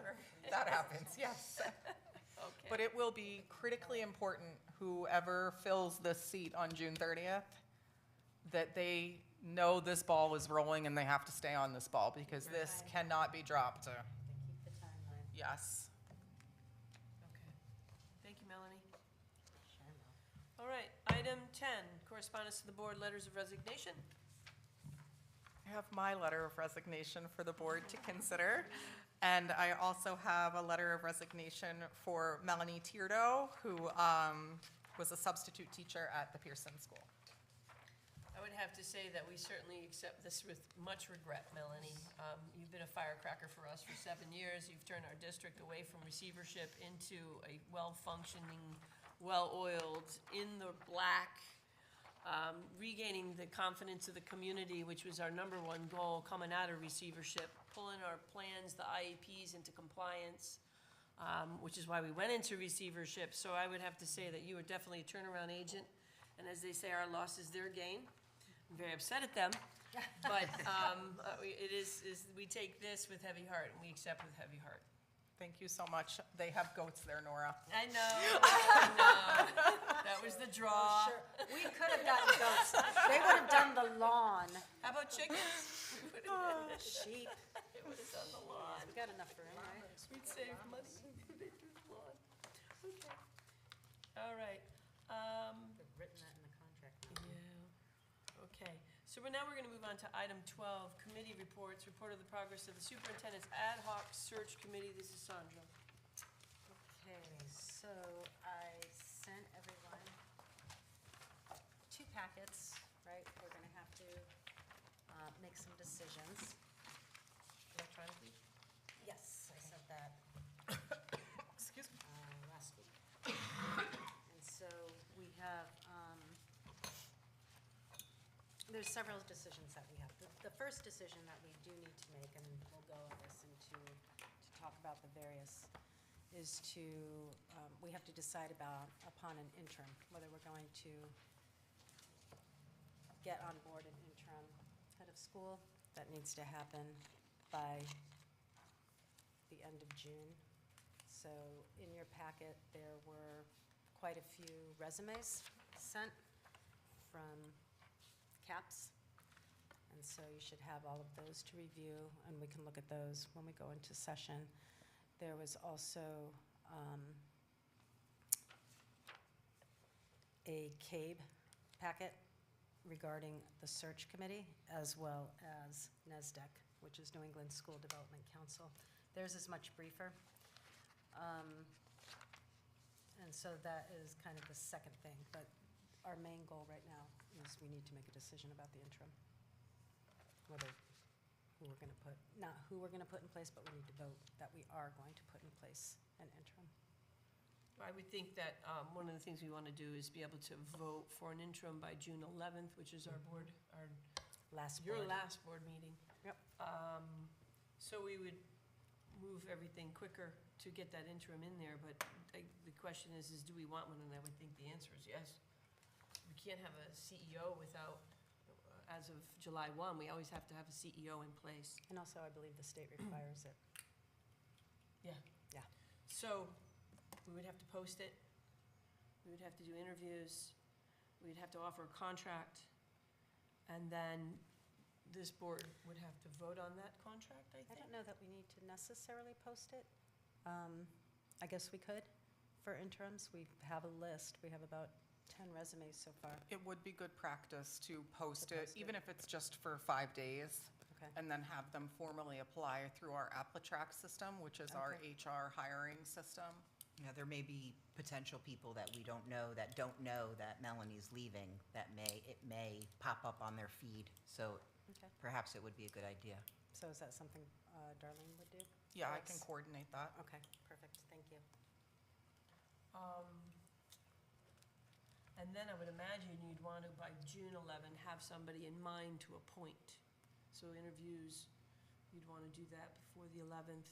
that happens, yes. Okay. But it will be critically important, whoever fills this seat on June 30th, that they know this ball is rolling and they have to stay on this ball, because this cannot be dropped. They keep the timeline. Yes. Okay. Thank you, Melanie. Sure, Mel. All right, item 10, correspondence to the board, letters of resignation. I have my letter of resignation for the board to consider. And I also have a letter of resignation for Melanie Tierdo, who was a substitute teacher at the Pearson School. I would have to say that we certainly accept this with much regret, Melanie. You've been a firecracker for us for 7 years. You've turned our district away from receivership into a well-functioning, well-oiled, in the black, regaining the confidence of the community, which was our number one goal coming out of receivership, pulling our plans, the IEPs into compliance, which is why we went into receivership. So I would have to say that you are definitely a turnaround agent. And as they say, our loss is their gain. I'm very upset at them. But we take this with heavy heart, and we accept with heavy heart. Thank you so much. They have goats there, Nora. I know. That was the draw. Sure, we could have gotten goats. They would have done the lawn. How about chickens? Sheep. It would have done the lawn. We got enough room, right? We'd save money. They do the lawn. Okay. All right. They've written that in the contract now. Yeah. Okay. So now we're going to move on to item 12, committee reports, report of the progress of the superintendent's ad hoc search committee. This is Sandra. Okay, so I sent everyone 2 packets, right? We're gonna have to make some decisions. Electronically? Yes, I sent that Excuse me. last week. And so we have, there's several decisions that we have. The first decision that we do need to make, and we'll go on this into, to talk about the various, is to, we have to decide upon an interim, whether we're going to get on board an interim head of school. That needs to happen by the end of June. So in your packet, there were quite a few resumes sent from CAPS. And so you should have all of those to review, and we can look at those when we go into session. There was also a CABE packet regarding the search committee, as well as NESDEC, which is New England School Development Council. Theirs is much briefer. And so that is kind of the second thing, but our main goal right now is we need to make a decision about the interim. Whether, who we're gonna put, not who we're gonna put in place, but we need to vote that we are going to put in place an interim. I would think that one of the things we want to do is be able to vote for an interim by June 11th, which is our board, your last board meeting. Yep. So we would move everything quicker to get that interim in there, but the question is do we want one? And I would think the answer is yes. We can't have a CEO without, as of July 1, we always have to have a CEO in place. And also, I believe the state requires it. Yeah. Yeah. So we would have to post it, we would have to do interviews, we'd have to offer a contract, and then this board would have to vote on that contract, I I think. don't know that we need to necessarily post it. I guess we could for interims. We have a list. We have about 10 resumes so far. It would be good practice to post To it, post even it. if it's just for 5 days, Okay. and then have them formally apply through our AppleTrack system, which is our Okay. HR hiring system. You know, there may be potential people that we don't know that Melanie's leaving, it may pop up on their feed, so Okay. perhaps it would be a good idea. So is that something Darlene would do? Yeah, I Yes. can coordinate that. Okay, perfect. Thank you. And then I would imagine you'd want to, by June 11, have somebody in mind to appoint. So interviews, you'd want to do that before the 11th.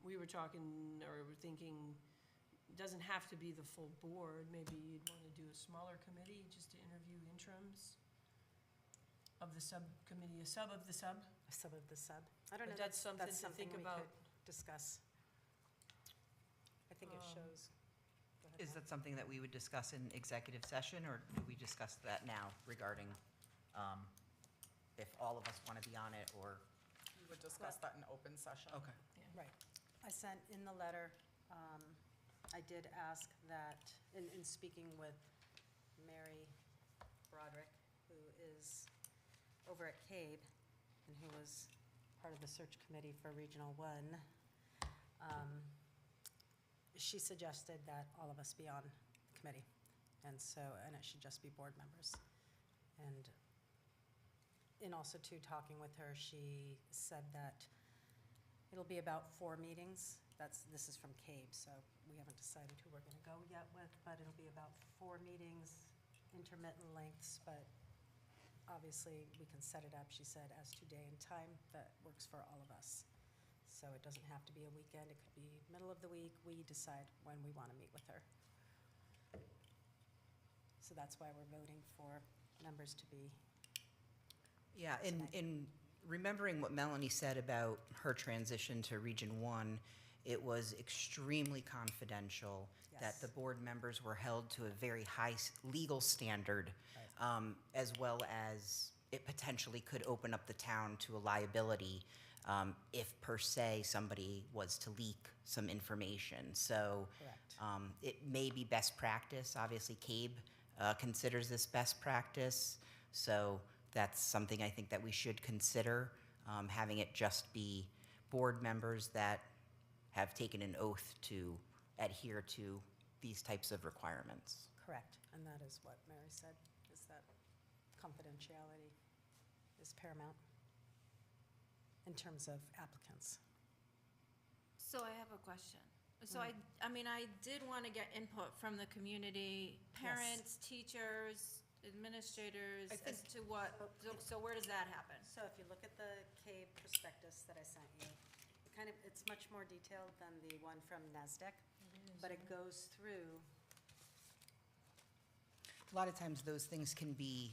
We were talking, or were thinking, it doesn't have to be the full board. Maybe you'd want to do a smaller committee just to interview interims of the subcommittee, a sub of the sub. Sub of the sub. I don't But know. that's something to think about. We could discuss. I think it shows. Go ahead, Is Matt. that something that we would discuss in executive session, or do we discuss that now regarding if all of us want to be on it, or? We would discuss that in open session. Okay. Right. I sent in the letter, I did ask that, in speaking with Mary Broderick, who is over at CABE, and who was part of the search committee for Regional 1, she suggested that all of us be on the committee, and it should just be board members. And also too, talking with her, she said that it'll be about 4 meetings. This is from CABE, so we haven't decided who we're gonna go yet with, but it'll be about 4 meetings, intermittent lengths, but obviously, we can set it up, she said, as to day and time that works for all of us. So it doesn't have to be a weekend, it could be middle of the week, we decide when we wanna meet with her. So that's why we're voting for members to be. Yeah, tonight. in remembering what Melanie said about her transition to Region 1, it was extremely confidential that Yes. the board members were held to a very high legal standard, as well as it potentially could open up the town to a liability if per se somebody was to leak some information. So Correct. it may be best practice. Obviously, CABE considers this best practice. So that's something I think that we should consider, having it just be board members that have taken an oath to adhere to these types of requirements. Correct, and that is what Mary said, is that confidentiality is paramount in terms of applicants. So I have a question. So I mean, I did want to get input from the community, parents, teachers, administrators, I as to what, so where does that happen? So if you look at the CABE prospectus that I sent you, it's much more detailed than the one from NASDAQ, but it goes through. A lot of times those things can be,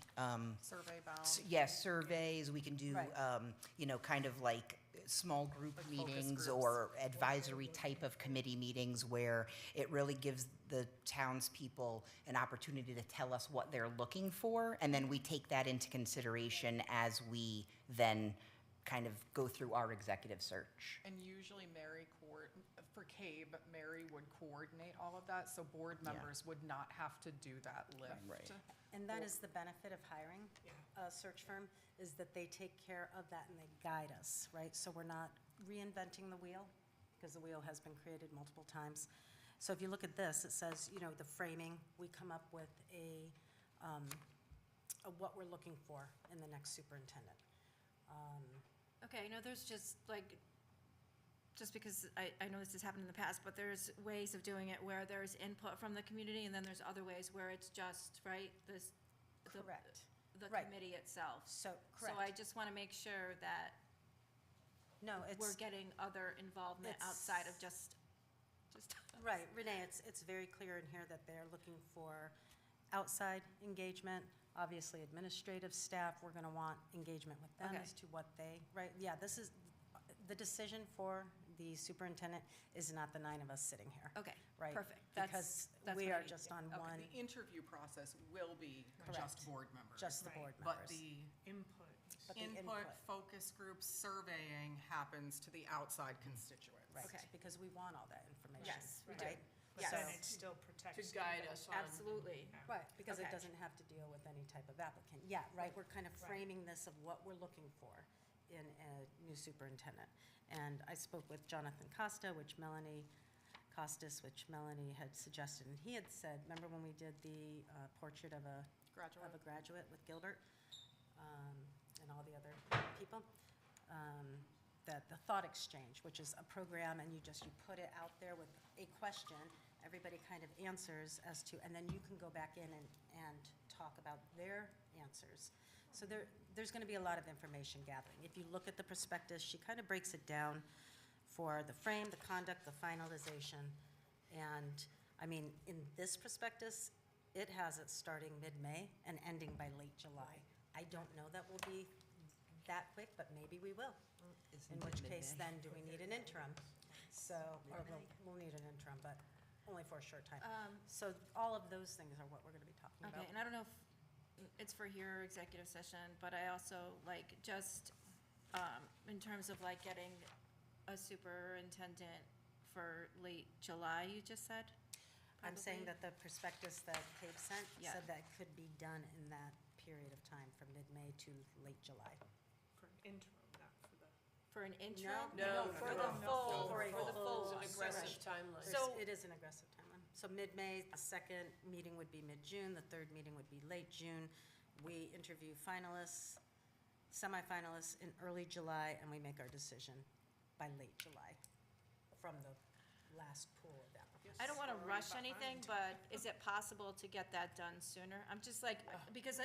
Survey bound. yes, surveys, we can do, Right. Kind of like small group Like focus meetings groups. or advisory type of committee meetings where it really gives the townspeople an opportunity to tell us what they're looking for, and then we take that into consideration as we then kind of go through our executive search. And usually for CABE, Mary would coordinate all of that, so board Yeah. members would not have to do that lift. Right. And that is the benefit of hiring a search firm, is that they take care of that and they guide us, right? So we're not reinventing the wheel, because the wheel has been created multiple times. So if you look at this, it says, the framing, we come up with what we're looking for in the next superintendent. Okay, no, there's just because I know this has happened in the past, but there's ways of doing it where there's input from the community, and then there's other ways where it's just, right, the Correct. Right. committee itself. So, So I correct. just want to make sure that No, we're it's, getting other involvement It's- outside of just. right, Renee, it's very clear in here that they're looking for outside engagement. Obviously, administrative staff, we're gonna want engagement with them Okay. as to what they, right, yeah, this is, the decision for the superintendent is not the 9 of us sitting here, Okay, right? perfect. Because That's we what I are need. just on Okay. one, The interview process will be Correct. just board members. just the board But members. the But the input, focus group surveying happens to the outside constituents. Right, Okay. because we want all that information. Yes, we do. right? Yes. So- Then it still protects. To guide us on. Absolutely. Right, because it Okay. doesn't have to deal with any type of applicant. Yeah, right, we're kind of Right. framing this of what we're looking for in a new superintendent. And I spoke with Jonathan Costa, which Melanie had suggested, and he had said, remember when we did the portrait of a graduate with Gilbert, and all the other people? That the Thought Exchange, which is a program, and you put it out there with a question, everybody kind of answers as to, and then you can go back in and talk about their answers. So there's gonna be a lot of information gathering. If you look at the prospectus, she kind of breaks it down for the frame, the conduct, the finalization. And, I mean, in this prospectus, it has it starting mid-May and ending by late July. I don't know that we'll be that quick, but maybe we will. In which case, then, do we need an interim? So, or we'll need an interim, but only for a short time. So all of those things are what we're gonna be talking about. Okay, and I don't know if it's for your executive session, but I also, just, in terms of getting a superintendent for late July, you just said? I'm saying Probably? that the prospectus that Cape sent Yeah. said that it could be done in that period of time, from mid-May to late July. For an interim, not for the. For an interim? No, for the full, For a for the full full aggressive search. timeline. So- It is an aggressive timeline. So mid-May, the second meeting would be mid-June, the third meeting would be late June. we interview finalists, semifinalists in early July, and we make our decision by late July from the last pool of applicants. I don't want to Sorry, rush behind. anything, but is it possible to get that done sooner? I'm just like, because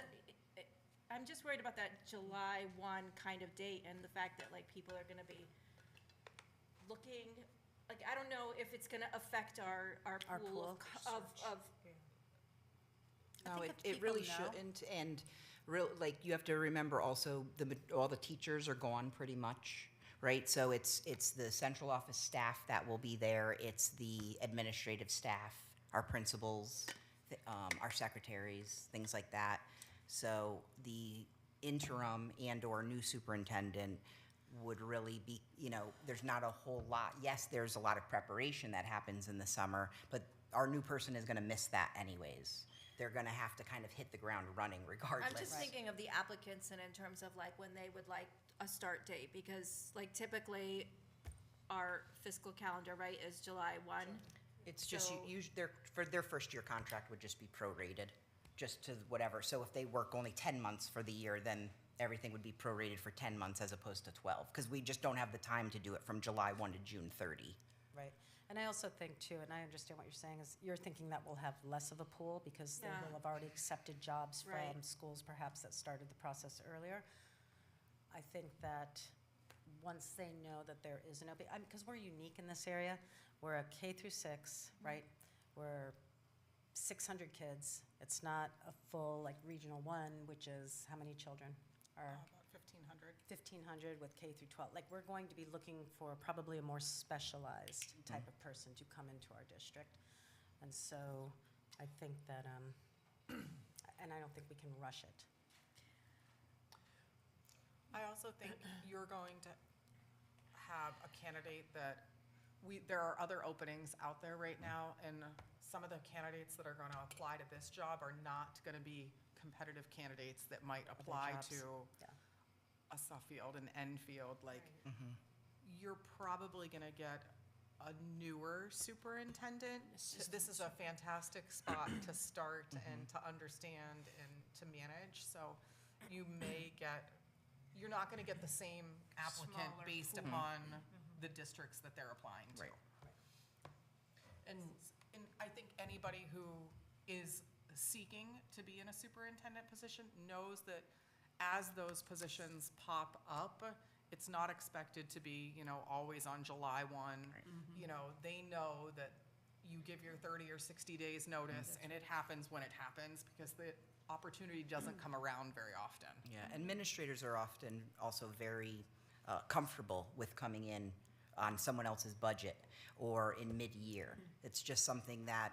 I'm just worried about that July 1 kind of date and the fact that like people are going to be looking, like, I don't know if it's going to affect our Our pool pool. of, No, think it, if it really people know. shouldn't, and like, you have to remember also, all the teachers are gone pretty much, right? So it's the central office staff that will be there, it's the administrative staff, our principals, our secretaries, things like that. So the interim and/or new superintendent would really be, there's not a whole lot. Yes, there's a lot of preparation that happens in the summer, but our new person is gonna miss that anyways. They're gonna have to kind of hit the ground running regardless. I'm just thinking of the applicants and in terms of like when they would like a start date, because like typically our fiscal calendar, right, is July 1. It's just, So- for their first year contract would just be prorated, just to whatever. So if they work only 10 months for the year, then everything would be prorated for 10 months as opposed to 12, because we just don't have the time to do it from July 1 to June 30. Right. And I also think too, and I understand what you're saying, is you're thinking that we'll have less of a pool because they Yeah. will have already accepted jobs from Right. schools perhaps that started the process earlier. I think that once they know that there is an opening, because we're unique in this area, we're a K through 6, right? We're 600 kids. It's not a full like regional 1, which is how many children are? About 1,500. 1,500 with K through 12. Like, we're going to be looking for probably a more specialized type of person to come into our district. And so I think that, and I don't think we can rush it. I also think you're going to have a candidate that there are other openings out there right now, and some of the candidates that are gonna apply to this job are not gonna be competitive candidates that might apply jobs. to Yeah. a Suffield, an Enfield, like, Mm-hmm. you're probably gonna get a newer superintendent. This is a fantastic spot to start and to understand and to manage, so you may get, you're not gonna get the same applicant Smaller based pool. upon the districts that they're applying to. Right. And I think anybody who is seeking to be in a superintendent position knows that as those positions pop up, it's not expected to be, always on July 1. They know that you give your 30 or 60 days notice, and it happens when it happens, because the opportunity doesn't come around very often. Yeah, administrators are often also very comfortable with coming in on someone else's budget or in mid-year. It's just something that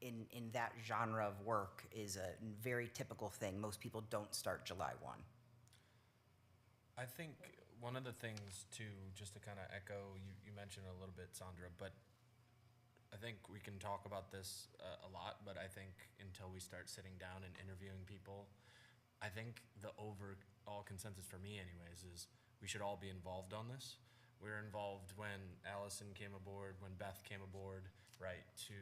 in that genre of work is a very typical thing. Most people don't start July 1. I think one of the things too, just to kind of echo, you mentioned it a little bit, Sandra, but I think we can talk about this a lot, but I think until we start sitting down and interviewing people, I think the overall consensus for me anyways is we should all be involved on this. We were involved when Allison came aboard, when Beth came aboard, right, to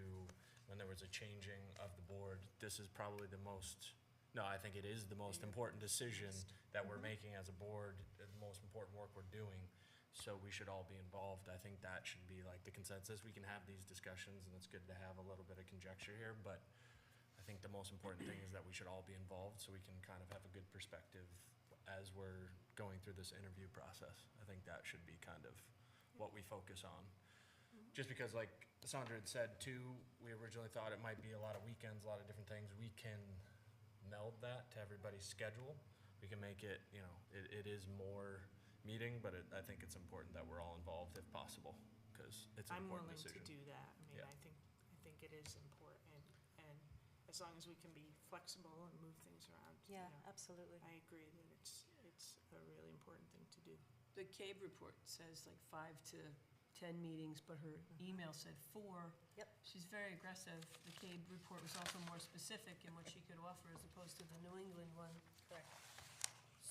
when there was a changing of the board. This is probably I think it is the most important decision that we're making as a board, the most important work we're doing. So we should all be involved. I think that should be like the consensus. We can have these discussions, and it's good to have a little bit of conjecture here, but I think the most important thing is that we should all be involved so we can kind of have a good perspective as we're going through this interview process. I think that should be kind of what we focus on. Just because, like Sandra had said too, we originally thought it might be a lot of weekends, a lot of different things. We can meld that to everybody's schedule. We can make it, it is more meeting, but I think it's important that we're all involved if possible, because it's an I'm important willing to decision. do that. I mean, Yeah. I think it is important, and as long as we can be flexible and move things around. Yeah, absolutely. I agree that it's a really important thing to do. The CABE report says like 5 to 10 meetings, but her email said 4. Yep. She's very aggressive. The CABE report was also more specific in what she could offer as opposed to the New England one. Correct.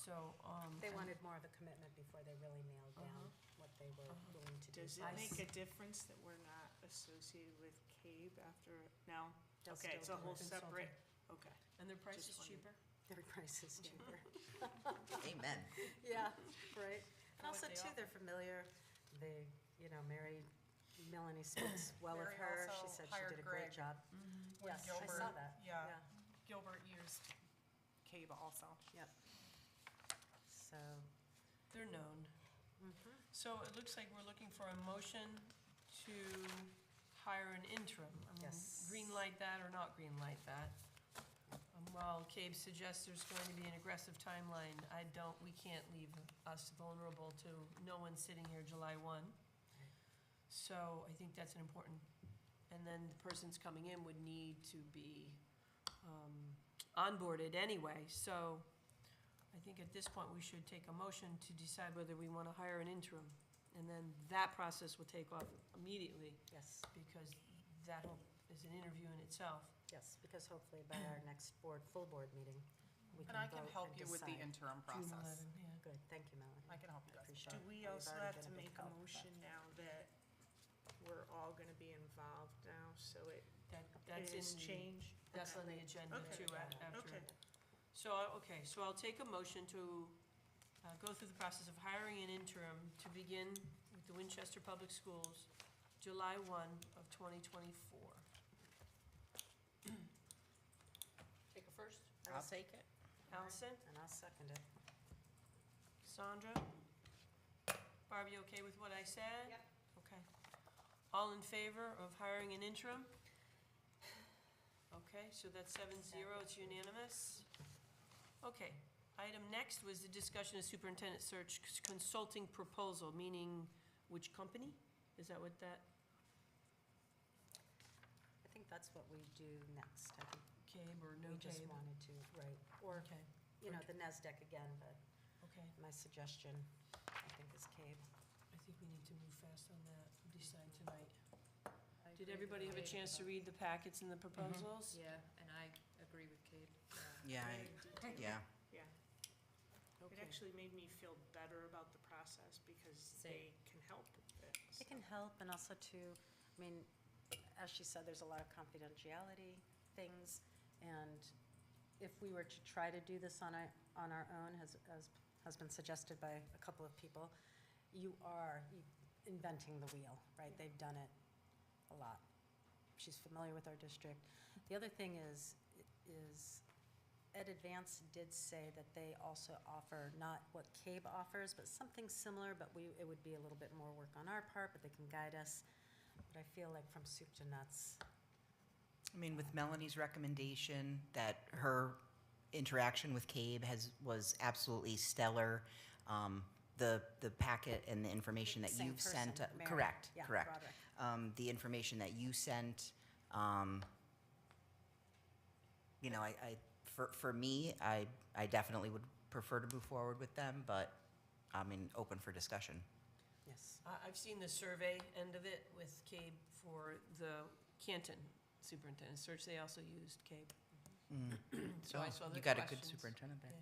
So, They wanted more of a commitment before they really nailed down what they were willing to do. Does it make a difference that we're not associated with CABE after, no? They'll Okay, it's a still do whole it. separate, okay. And their price Just is wondering. cheaper? Every price is cheaper. Amen. Yeah, right. And For what also they too, they're familiar. They, Mary, Melanie speaks well of Mary her. She also said she hired did a great Greg job. when Yes, I saw Gilbert- that. Yeah, Gilbert used CABE also. Yep. So, They're known. mhm. So it looks like we're looking for a motion to hire an interim. I mean, Yes. green light that or not green light that. While Cabe suggests there's going to be an aggressive timeline, we can't leave us vulnerable to no one sitting here July 1. So I think that's an important, and then the person's coming in would need to be onboarded anyway. So I think at this point, we should take a motion to decide whether we want to hire an interim. And then that process will take off immediately, Yes, because that is an interview in itself. yes, because hopefully by our next full board meeting, we can And I vote can and help you with the decide. interim June process. 11, yeah. Good, thank you, Melanie. I can help you guys. Appreciate Do it. we You've also already have been to a big make a help, but- motion now that we're all gonna be involved now, so it That's in is the, changed? that's on the agenda Okay. too, after. Okay. So, so I'll take a motion to go through the process of hiring an interim to begin with the Winchester Public Schools, July 1 of 2024. Take a first? I'll take it. Allison? And I'll second it. Sandra? Barbie, okay with what I said? Yep. Okay. All in favor of hiring an interim? Okay, so that's 7-0, it's unanimous. Okay, item next was the discussion of superintendent search consulting proposal, meaning which company? Is that what that, I think that's what we do next. I think CABE or no we just CABE? wanted to, right, or, Okay, the NASDAQ again, but okay. my suggestion, I think, is CABE. I think we need to move fast on that, decide tonight. I Did agree everybody with have a Kate chance to about- read the packets and the proposals? Yeah, and I agree with Kate. Yeah, yeah. Yeah, it Okay. actually made me feel better about the process because Same. they can help with it. It can help, and also too, I mean, as she said, there's a lot of confidentiality things, and if we were to try to do this on our own, as has been suggested by a couple of people, you are inventing the wheel, right? They've done it a lot. She's familiar with our district. The other thing is Ed Advance did say that they also offer not what CABE offers, but something similar, but it would be a little bit more work on our part, but they can guide us. But I feel like from soup to nuts, I mean, with Melanie's recommendation, that her interaction with CABE was absolutely stellar. The packet and the information that Same you've sent, person, Mary. correct, Yeah, correct. Broderick. The information that you sent, for me, I definitely would prefer to move forward with them, but I mean, open for discussion. Yes. I've seen the survey end of it with CABE for the Canton superintendent search. They also used CABE. So I saw the questions. You got a good superintendent there.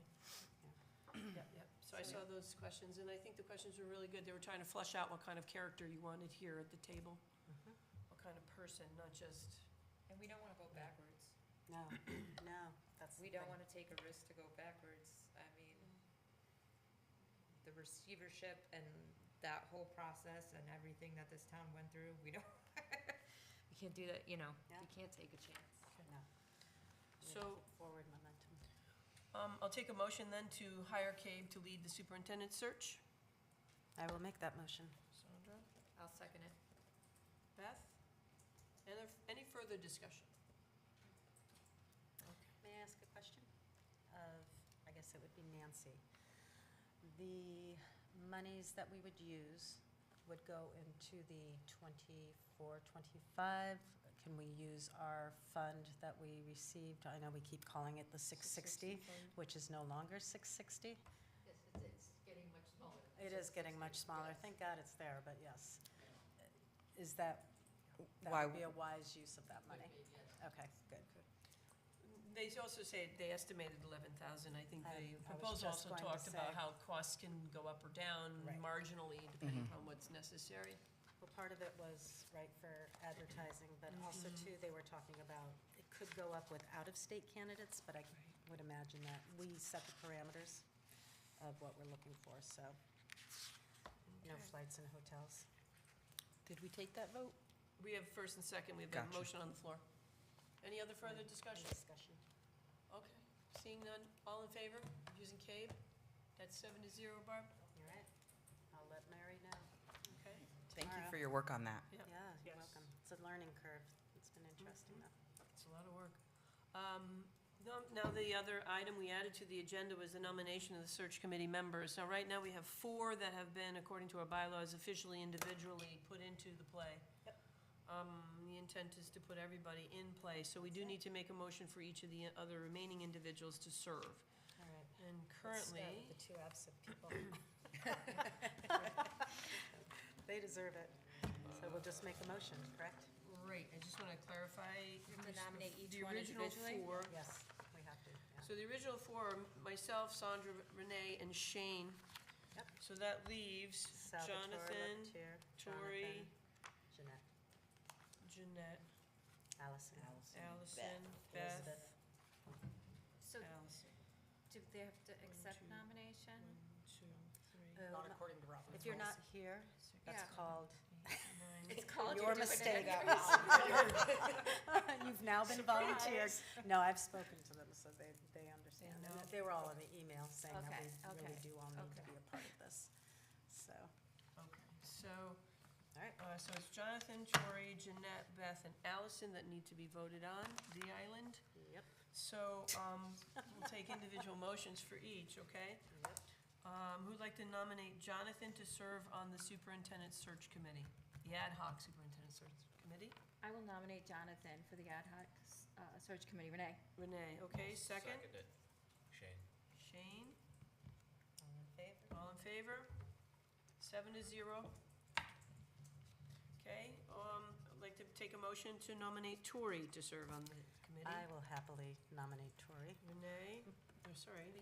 Yeah. So I saw those questions, and I think the questions were really good. They were trying to flush out what kind of character you wanted here at the table. Mhm. What kind of person, not just, And we don't want to go backwards. No, no, that's the We don't thing. want to take a risk to go backwards. I mean, the receivership and that whole process and everything that this town went through, we don't, we can't do that, Yeah. we can't take a chance. No. We need to So- keep forward momentum. I'll take a motion then to hire CABE to lead the superintendent search. I will make that motion. Sandra? I'll second it. Beth? Any further discussion? May I ask a question of, I guess it would be Nancy? The monies that we would use would go into the 24, 25. Can we use our fund that we received? I know we keep calling it the 660, which is no longer 660. Yes, it's getting much smaller. It is getting much smaller. Thank God it's there, but yes. Is that Why- would be a wise use of that money? Could be, yes. Okay, good. They also say, they estimated 11,000. I think I the was proposal just also going to talked about say. how costs can go up or down Right. marginally, depending upon what's necessary. Well, part of it was, right, for advertising, but also too, they were talking about, it could go up with out-of-state candidates, but would imagine that we set the parameters of what we're looking for, so no Okay. flights and hotels. Did we take that vote? We have first and second, we have a Gotcha. motion on the floor. Any other further discussion? Discussion. Okay, seeing none, all in favor of using CABE? That's 7-0, Barb? All right. I'll let Mary know. Okay. Thank you Tomorrow. for your work on that. Yep. Yeah, you're Yes. welcome. It's a learning curve. It's been interesting, though. It's a lot of work. Now, the other item we added to the agenda was the nomination of the search committee members. Now, right now, we have 4 that have been, according to our bylaws, officially individually put into the play. Yep. The intent is to put everybody in play, so we do need to make a motion for each of the other remaining individuals to serve. All right. And Let's start currently, with the 2 absent people. They deserve it. So we'll just make a motion, correct? right, I just want to clarify. To nominate each The one original individually? 4. Yes, we have to, yeah. So the original 4 are myself, Sandra, Renee, and Shane. Yep. So that leaves Salvatore, Jonathan, Lepetier, Tori, Jonathan, Jeanette, Jeanette, Allison. Allison, Beth, Elizabeth. So Allison. do they have to accept two. nomination? 1, 2, 3, Oh, Not according to Robert's if you're rules. not here, that's Yeah. called, 9. It's called your you're doing it mistake. anyways. You've now been volunteered. No, I've spoken to them, so they understand. They And know. they were all in the email saying that Okay, we really okay, do all need to okay. be a part of this. So, Okay, so, all right. so it's Jonathan, Tori, Jeanette, Beth, and Allison that need to be voted on, the island. Yep. So, we'll take individual motions for each, okay? Yep. Who'd like to nominate Jonathan to serve on the superintendent search committee, the ad hoc superintendent search committee? I will nominate Jonathan for the ad hoc search committee. Renee? Renee, okay, second? Second it. Shane. Shane, All in favor? all in favor? 7-0. Okay, I'd like to take a motion to nominate Tori to serve on the committee. I will happily nominate Tori. Renee, sorry,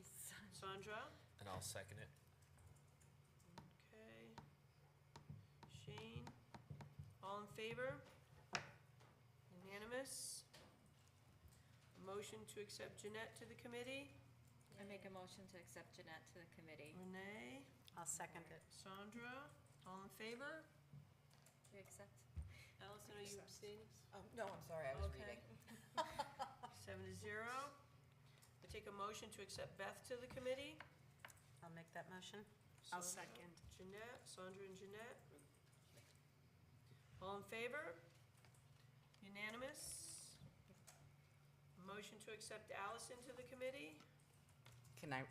Sandra, And I'll second it. okay. Shane, all in favor? Unanimous. Motion to accept Jeanette to the committee. I make a motion to accept Jeanette to the committee. Renee, I'll second it. Sandra, all in favor? Do you accept? Allison, are you abstaining? Oh, no, I'm sorry, I was Okay. reading. 7-0. I take a motion to accept Beth to the committee. I'll make that motion. I'll Sandra, second. Jeanette, Sandra and Jeanette. All in favor? Unanimous. Motion to accept Allison to the committee. Can I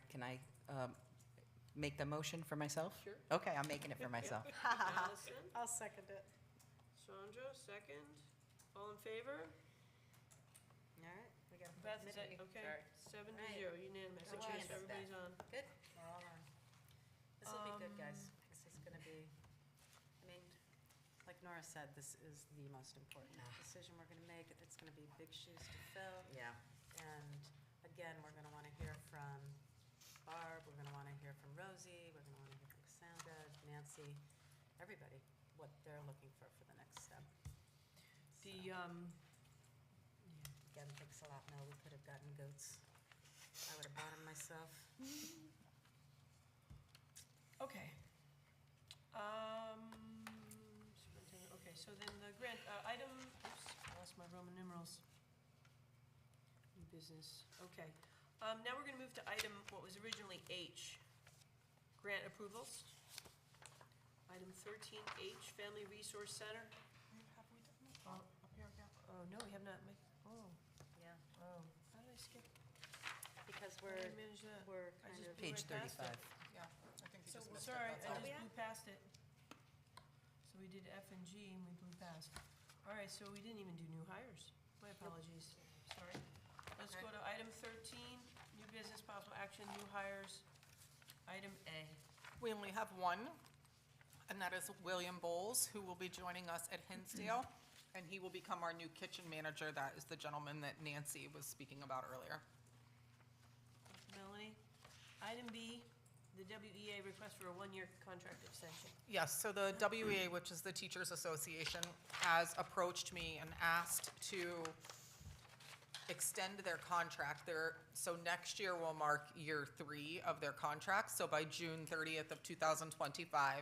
make the motion for myself? Sure. Okay, I'm making it for myself. Allison, I'll second it. Sandra, second. All in favor? All right, we got a Beth, is that, committee. okay, 7-0, unanimous. Good Okay, job. so everybody's on. Good, we're all on. This will be good, guys. This is gonna be, I mean, like Nora said, this is the most important decision we're gonna make. It's gonna be big shoes to fill. Yeah. And again, we're gonna wanna hear from Barb, we're gonna wanna hear from Rosie, we're gonna wanna hear from Cassandra, Nancy, everybody, what they're looking for the next step. The, Again, thanks a lot, Mel. We could have gotten goats. I would have bought them myself. okay. Superintendent, okay, so then the grant, item, oops, I lost my Roman numerals. New business, okay. Now we're gonna move to item, what was originally H, grant approvals. Item 13H, Family Resource Center. Have we done this? Up here, yeah. Oh, no, we have not, Yeah, oh, how did I skip? because How did I manage that? we're I kind just of, blew Page right past it. 35. Yeah, I think you So, just missed it. sorry, that's I all. just blew past it. So we did F and G and we blew past. All right, so we didn't even do new hires. My apologies, sorry. Let's go to item 13, new business possible action, new hires. Item A. We only have one, and that is William Bowles, who will be joining us at Hinsdale, and he will become our new kitchen manager. That is the gentleman that Nancy was speaking about earlier. Melanie. Item B, the WEA request for a one-year contract extension. Yes, so the WEA, which is the Teachers Association, has approached me and asked to extend their contract. So next year will mark year 3 of their contract. So by June 30th of 2025,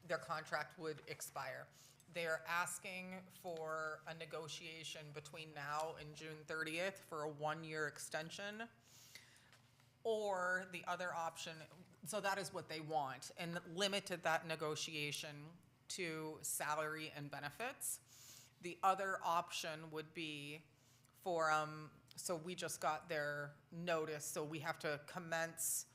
their contract would expire. They're asking for a negotiation between now and June 30th for a 1-year extension. Or the other option, so that is what they want, and limited that negotiation to salary and benefits. The other option would be for, so we just got their notice, so we have to commence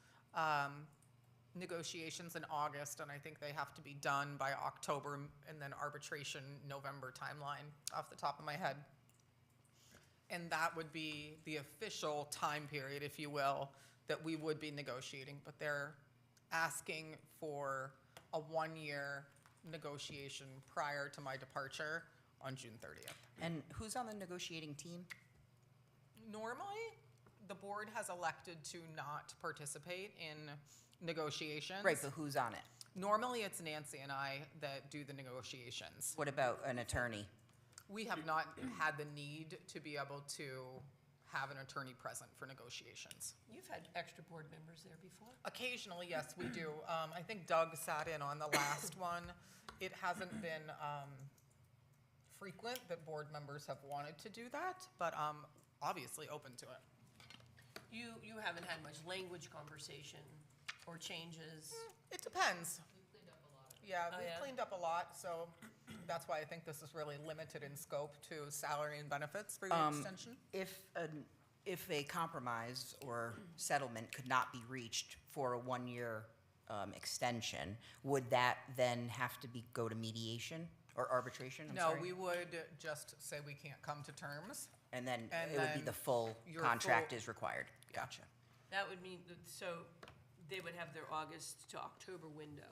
negotiations in August, and I think they have to be done by October, and then arbitration November timeline off the top of my head. And that would be the official time period, if you will, that we would be negotiating, but they're asking for a 1-year negotiation prior to my departure on June 30th. And who's on the negotiating team? Normally, the board has elected to not participate in negotiations. Right, but who's on it? Normally, it's Nancy and I that do the negotiations. What about an attorney? We have not had the need to be able to have an attorney present for negotiations. You've had extra board members there before? Occasionally, yes, we do. I think Doug sat in on the last one. It hasn't been frequent that board members have wanted to do that, but obviously open to it. You haven't had much language conversation or changes? It depends. We've cleaned up a lot of it. Yeah, Oh, we've yeah? cleaned up a lot, so that's why I think this is really limited in scope to salary and benefits for the extension. If a compromise or settlement could not be reached for a 1-year extension, would that then have to go to mediation or arbitration? I'm No, sorry? we would just say we can't come to terms. And then and it would be then the full your contract full- is required. Yeah. Gotcha. That would mean, so they would have their August to October window.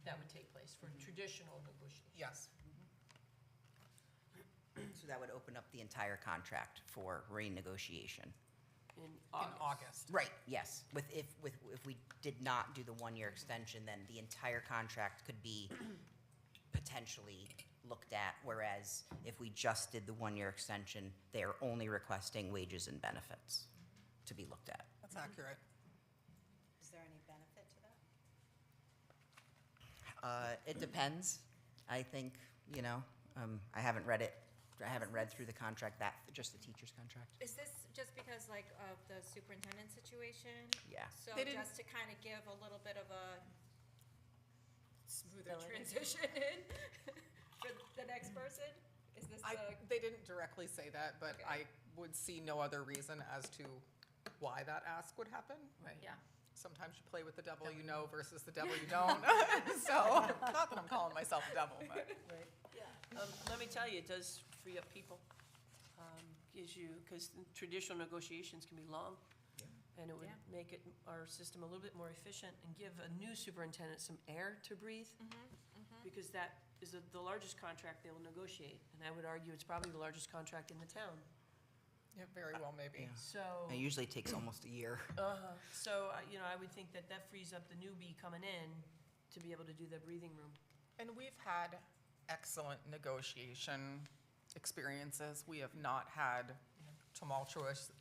That would take place for traditional negotiations. Yes. So that would open up the entire contract for renegotiation. In In August. August. Right, yes. If we did not do the 1-year extension, then the entire contract could be potentially looked at, whereas if we just did the 1-year extension, they are only requesting wages and benefits to be looked at. That's accurate. Is there any benefit to that? It depends. I think, I haven't read it. I haven't read through the contract, just the teacher's contract. Is this just because like of the superintendent situation? Yeah. So They didn't- just to kind of give a little bit of a smoother Stability. transition in for the next person? Is this They didn't directly say that, but Okay. I would see no other reason as to why that ask would happen. Right. yeah. Sometimes you play with the devil you know versus the devil you don't. So, not that I'm calling myself a devil, but. Let me tell you, it does free up people. Gives you, because traditional negotiations can be long. And it would Yeah. make our system a little bit more efficient and give a new superintendent some air to breathe. Because that is the largest contract they will negotiate. And I would argue it's probably the largest contract in the town. Yeah, very well, maybe. Yeah. So, It usually takes almost a year. I would think that frees up the newbie coming in to be able to do the breathing room. And we've had excellent negotiation experiences. We have not had tumultuous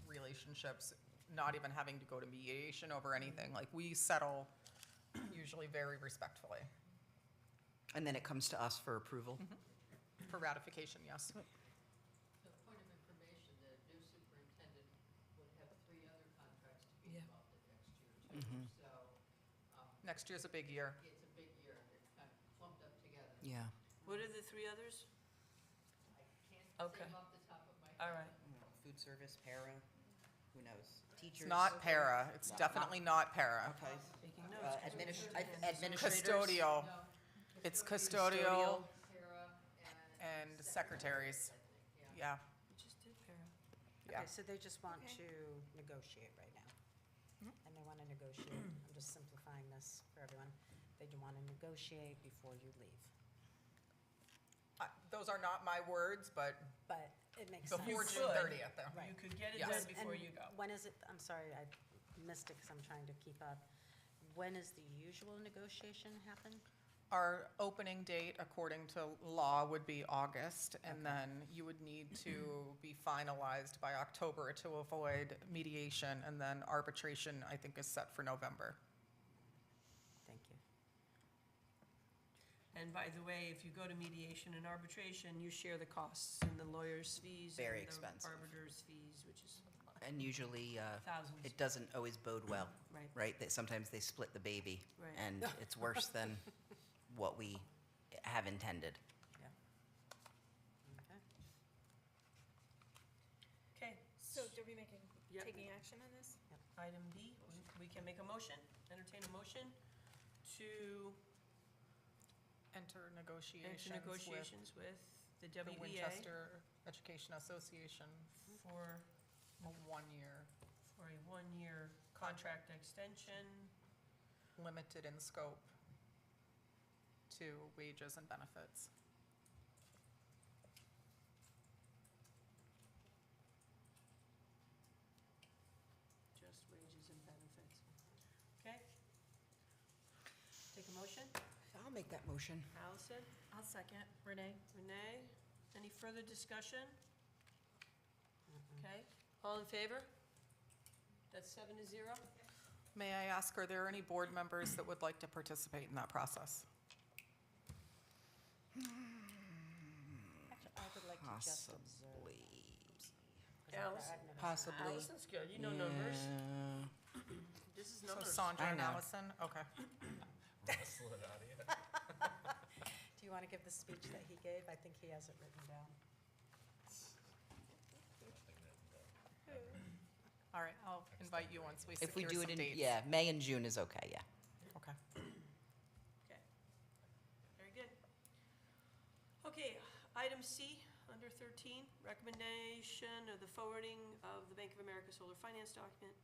relationships, not even having to go to mediation over anything. Like, we settle usually very respectfully. And then it comes to us for approval. For ratification, yes. So point of information, the new superintendent would have 3 other contracts to be Yeah. involved in next year too. So, Next year's a big year. it's a big year, they're kind of clumped up together. Yeah. What are the 3 others? I can't Okay. think off the top of my head. All right. Food service, para, who knows? Teachers. It's not para. It's definitely not para. Okay. Taking notes. Administrators. Custodial. No, It's Custodial. custodial para and secretaries. I think, Yeah, We just did para. yeah. Okay, so they just want to negotiate right now. And they want to negotiate, I'm just simplifying this for everyone. They do want to negotiate before you leave. Those are not my words, but But it makes sense. before June could. 30th, though. Right. You could get it Yes. done before And you go. When is it, I'm sorry, I missed it because I'm trying to keep up. When is the usual negotiation happen? Our opening date, according to law, would be August, and then you would need to be finalized by October to avoid mediation, and then arbitration, I think, is set for November. Thank you. And by the way, if you go to mediation and arbitration, you share the costs and the lawyer's fees. Very and the expensive. Arbiter's fees, which is And usually, thousands. it doesn't always bode well, Right. right? That sometimes they split the baby, Right. and it's worse than what we have intended. Yeah. Okay. Okay, So are we making, Yep. taking action on this? item B, we can make a motion, entertain a motion to Enter enter negotiations with negotiations with the the WEA Winchester Education Association for a 1-year, a one-year contract extension, limited in scope to wages and benefits. just wages and benefits. Okay? Take a motion. I'll make that motion. Allison, I'll second. Renee? Renee, any further discussion? Okay, all in favor? That's 7-0. May I ask, are there any board members that would like to participate in that process? Actually, I would like to just observe. Possibly. 'cause I've Allison. never seen that. Possibly. Allison's good, you know numbers. Yeah. This is So numbers. Sandra I and know. Allison, okay. Wrestle it out of you. Do you want to give the speech that he gave? I think he has it written down. All right, I'll invite you once we If we secure do some it in, dates. yeah, May and June is okay, yeah. Okay. Okay, very good. Okay, item C, under 13, recommendation of the forwarding of the Bank of America Solar Finance document.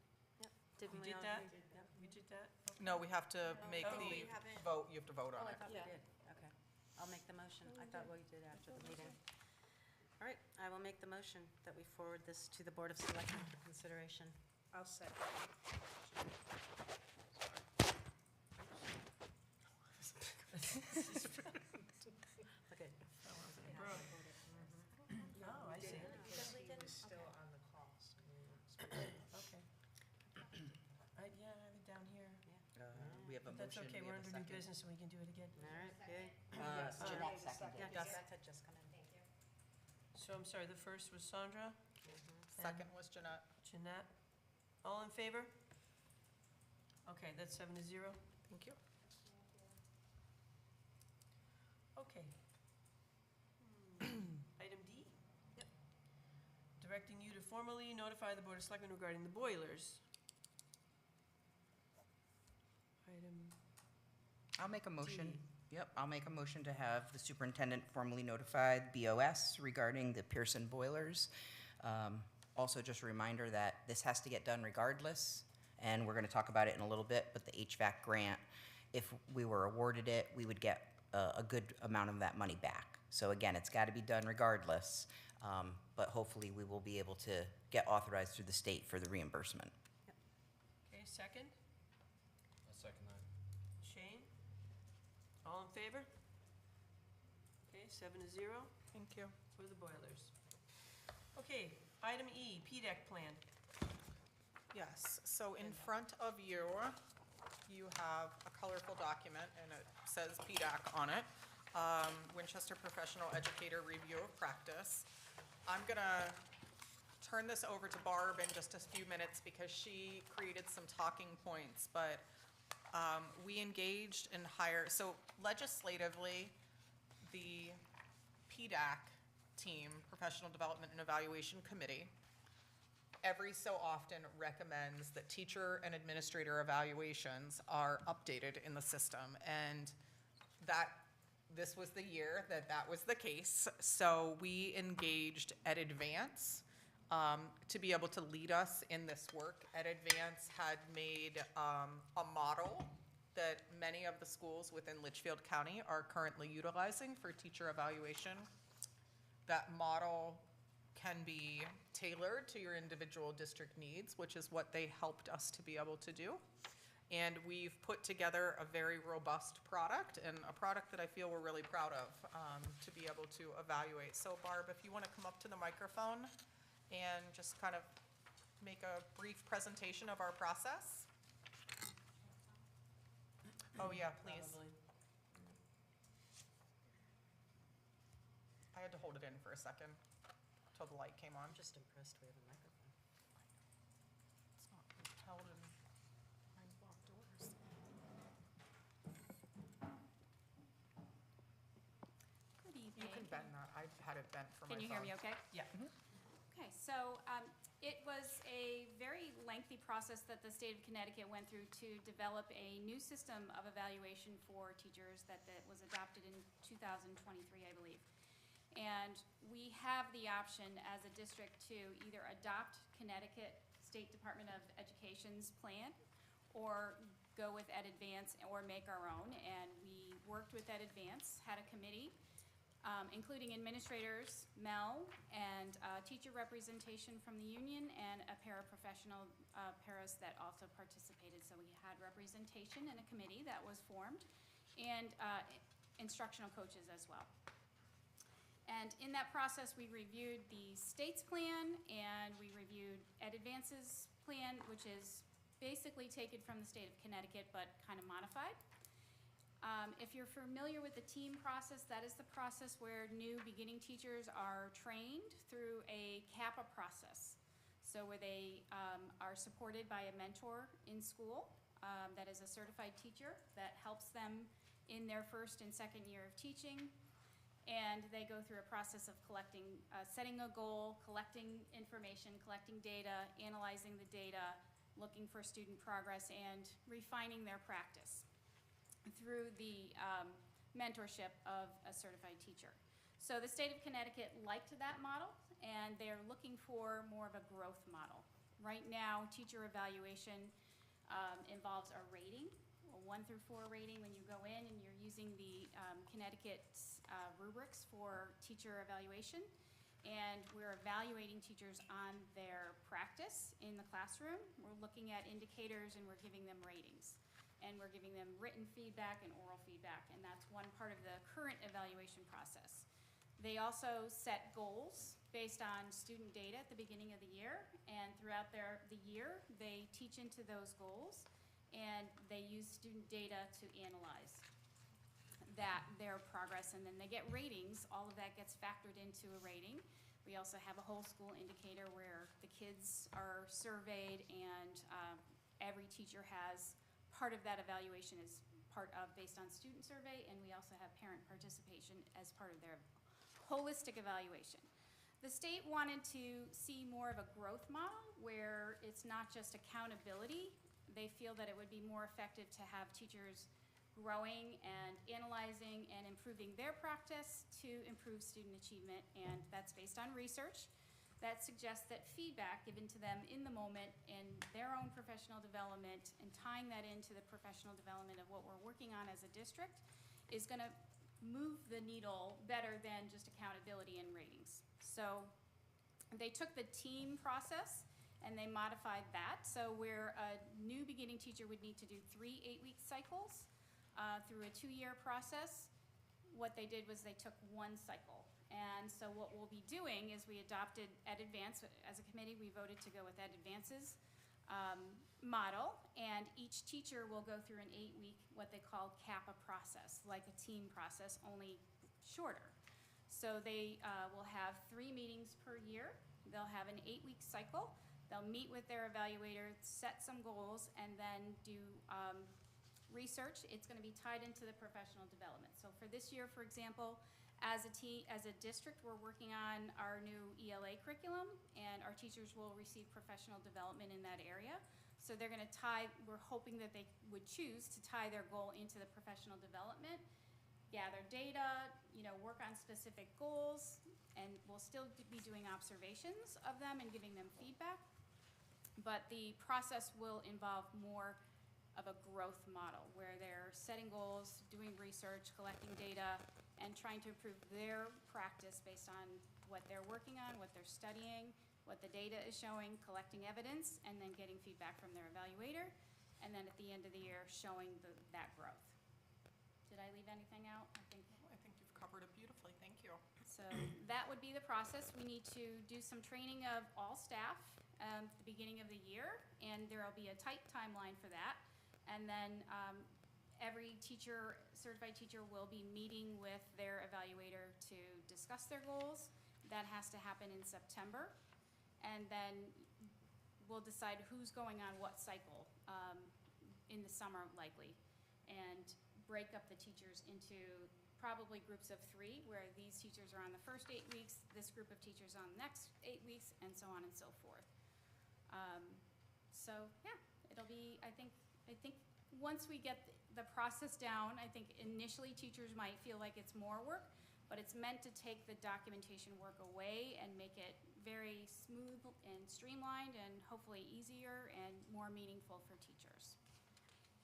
Didn't We did that? Yep. We did that? No, we have to make Oh, the we haven't. vote, you have to vote Oh, on I it. thought we Yeah. did. Okay. I'll make the motion. I thought we did after the meeting. All right, I will make the motion that we forward this to the Board of Selectmen for consideration. I'll second. Okay. Oh, I see. Because he was still on the cost. Okay. Yeah, I have it down here. We have a But that's motion, okay, we we're have a under new second. business and we can do it again. All right, yay. Jeanette seconded. Yeah, Yes. Jeanette had just come in. So I'm sorry, the first was Sandra, Second was Jeanette. Jeanette. All in favor? Okay, that's 7-0. Thank you. Okay. Item D? Yep. Directing you to formally notify the Board of Selectmen regarding the boilers. Item, I'll make a motion. D. Yep, I'll make a motion to have the superintendent formally notify BOS regarding the Pearson boilers. Also, just a reminder that this has to get done regardless, and we're gonna talk about it in a little bit, but the HVAC grant, if we were awarded it, we would get a good amount of that money back. So again, it's gotta be done regardless, but hopefully we will be able to get authorized through the state for the reimbursement. okay, second, I'll second that. Shane? All in favor? Okay, 7-0 Thank you. for the boilers. Okay, item E, PDEC plan. Yes, so in front of you, you have a colorful document, and it says PDAC on it, Winchester Professional Educator Review of Practice. I'm gonna turn this over to Barb in just a few minutes because she created some talking points, but we engaged and hired, so legislatively, the PDAC team, Professional Development and Evaluation Committee, every so often recommends that teacher and administrator evaluations are updated in the system. And this was the year that was the case. So we engaged Ed Advance to be able to lead us in this work. Ed Advance had made a model that many of the schools within Litchfield County are currently utilizing for teacher evaluation. That model can be tailored to your individual district needs, which is what they helped us to be able to do. And we've put together a very robust product, and a product that I feel we're really proud of, to be able to evaluate. So Barb, if you want to come up to the microphone and just kind of make a brief presentation of our process. Oh, yeah, please. Probably. I had to hold it in for a second till the light came on. I'm just impressed we have a microphone. It's not held in behind locked doors. Good evening. You can bend that. I had it bent for my phone. Can you hear me okay? Yeah. Okay, so it was a very lengthy process that the state of Connecticut went through to develop a new system of evaluation for teachers that was adopted in 2023, I believe. And we have the option as a district to either adopt Connecticut State Department of Education's plan or go with EdAdvance or make our own. And we worked with EdAdvance, had a committee, including administrators, Mel, and teacher representation from the union, and a paraprofessional paras that also participated. So we had representation in a committee that was formed, and instructional coaches as well. And in that process, we reviewed the state's plan, and we reviewed EdAdvance's plan, which is basically taken from the state of Connecticut, but kind of modified. If you're familiar with the team process, that is the process where new beginning teachers are trained through a CAPA process. So where they are supported by a mentor in school that is a certified teacher that helps them in their first and second year of teaching. And they go through a process of collecting, setting a goal, collecting information, collecting data, analyzing the data, looking for student progress, and refining their practice through the mentorship of a certified teacher. So the state of Connecticut liked that model, and they're looking for more of a growth model. Right now, teacher evaluation involves a rating, a 1 through 4 rating when you go in and you're using the Connecticut's rubrics for teacher evaluation. And we're evaluating teachers on their practice in the classroom. We're looking at indicators and we're giving them ratings. And we're giving them written feedback and oral feedback, and that's one part of the current evaluation process. They also set goals based on student data at the beginning of the year, and throughout the year, they teach into those goals, and they use student data to analyze their progress, and then they get ratings. All of that gets factored into a rating. We also have a whole school indicator where the kids are surveyed, and every teacher has part of that evaluation is part of based on student survey, and we also have parent participation as part of their holistic evaluation. The state wanted to see more of a growth model where it's not just accountability. They feel that it would be more effective to have teachers growing and analyzing and improving their practice to improve student achievement, and that's based on research that suggests that feedback given to them in the moment in their own professional development and tying that into the professional development of what we're working on as a district is going to move the needle better than just accountability and ratings. So they took the team process and they modified that. So where a new beginning teacher would need to do 3 8-week cycles through a 2-year process, what they did was they took 1 cycle. And so what we'll be doing is we adopted EdAdvance. As a committee, we voted to go with EdAdvance's model, and each teacher will go through an 8-week, what they call CAPA process, like a team process, only shorter. So they will have 3 meetings per year. They'll have an 8-week cycle. They'll meet with their evaluator, set some goals, and then do research. It's going to be tied into the professional development. So for this year, for example, as a district, we're working on our new ELA curriculum, and our teachers will receive professional development in that area. So they're going to we're hoping that they would choose to tie their goal into the professional development, gather data, work on specific goals, and we'll still be doing observations of them and giving them feedback. But the process will involve more of a growth model where they're setting goals, doing research, collecting data, and trying to improve their practice based on what they're working on, what they're studying, what the data is showing, collecting evidence, and then getting feedback from their evaluator. and then at the end of the year, showing that growth. Did I leave anything out? I think. I think you've covered it beautifully, thank you. So that would be the process. We need to do some training of all staff at the beginning of the year, and there will be a tight timeline for that. And then every teacher, certified teacher, will be meeting with their evaluator to discuss their goals. That has to happen in September. And then we'll decide who's going on what cycle in the summer likely, and break up the teachers into probably groups of 3, where these teachers are on the first 8 weeks, this group of teachers on the next 8 weeks, and so on and so forth. So yeah, it'll be, I think once we get the process down, I think initially teachers might feel like it's more work, but it's meant to take the documentation work away and make it very smooth and streamlined and hopefully easier and more meaningful for teachers.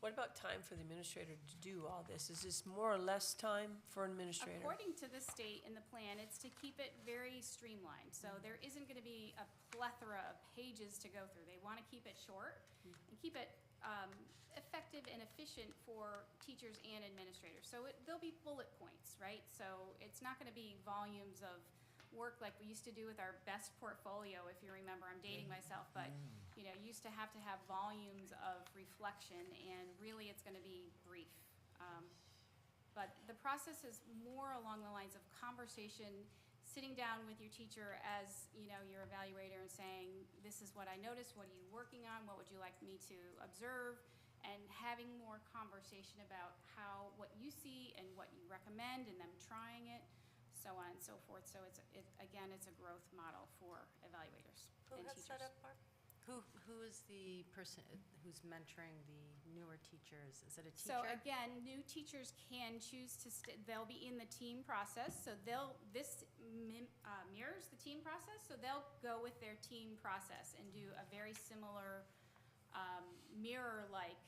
What about time for the administrator to do all this? Is this more or less time for an administrator? According to the state and the plan, it's to keep it very streamlined. So there isn't going to be a plethora of pages to go through. They want to keep it short and keep it effective and efficient for teachers and administrators. So there'll be bullet points, right? So it's not going to be volumes of work like we used to do with our best portfolio, if you remember. I'm dating myself, but used to have volumes of reflection, and really it's going to be brief. But the process is more along the lines of conversation, sitting down with your teacher as your evaluator and saying, this is what I noticed, what are you working on, what would you like me to observe, and having more conversation about what you see and what you recommend, and them trying it, so on and so forth. So it's a growth model for evaluators and teachers. Who is the person who's mentoring the newer teachers? Is it a teacher? So again, new teachers can choose to, they'll be in the team process, so this mirrors the team process, so they'll go with their team process and do a very similar mirror-like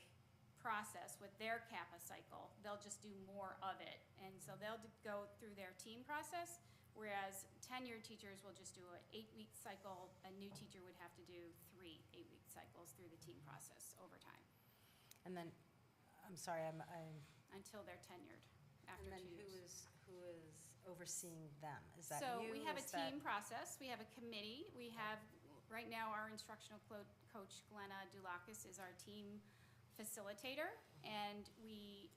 process with their CAPA cycle. They'll just do more of it, and so they'll go through their team process, whereas tenured teachers will just do an 8-week cycle. A new teacher would have to do 3 8-week cycles through the team process over time. And then, I'm sorry, I'm Until they're tenured, after and then 2 who years. is overseeing them? Is that So you? we have a Is that- team process, we have a committee, we have, right now, our instructional coach, Glenna Dulakis, is our team facilitator, and we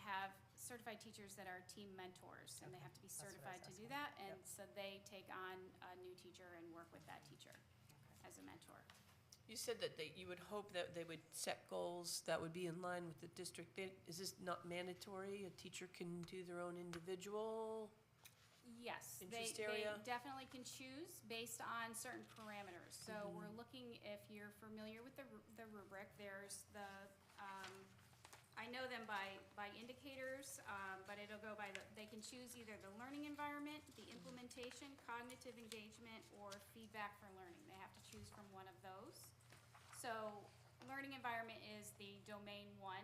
have certified teachers that are team mentors, and they have to be That's what I was certified to do asking. that, and Yep. so they take on a new teacher and work with that teacher Okay. as a mentor. You said that you would hope that they would set goals that would be in line with the district. Is this not mandatory? A teacher can do their own individual? Yes, Interest they area? definitely can choose based on certain parameters. So we're looking, if you're familiar with the rubric, there's I know them by indicators, but it'll go by they can choose either the learning environment, the implementation, cognitive engagement, or feedback for learning. They have to choose from one of those. So learning environment is the domain 1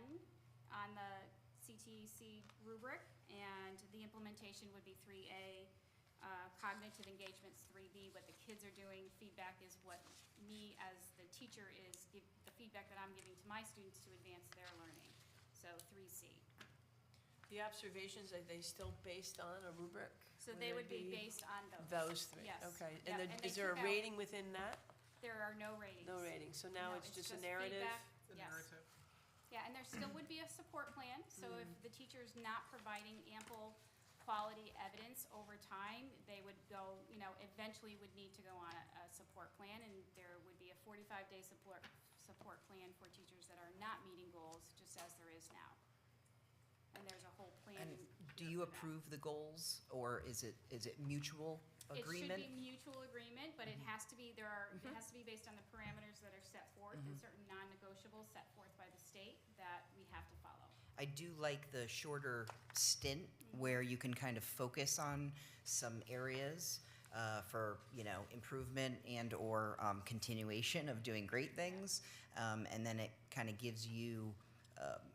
on the CTC rubric, and the implementation would be 3A. Cognitive engagement's 3B. What the kids are doing, feedback is what me as the teacher is, the feedback that I'm giving to my students to advance their learning. So 3C. The observations, are they still based on a rubric? So they would be based on those. Those 3? Yes. Okay. Yep, And and they is there a took out- rating within that? There are no ratings. No rating, so now No, it's just a narrative? feedback. The Yes. narrative. Yeah, and there still would be a support plan, so if the teacher's not providing ample quality evidence over time, they would go, eventually would need to go on a support plan, and there would be a 45-day support plan for teachers that are not meeting goals, just as there is now. And there's a whole plan. And in do here you for that. approve the goals, or is it mutual agreement? It should be mutual agreement, but it has to be, it has to be based on the parameters that are set forth and certain non-negotiables set forth by the state that we have to follow. I do like the shorter stint where you can kind of focus on some areas for, improvement and/or continuation of doing great things. And then it kind of gives you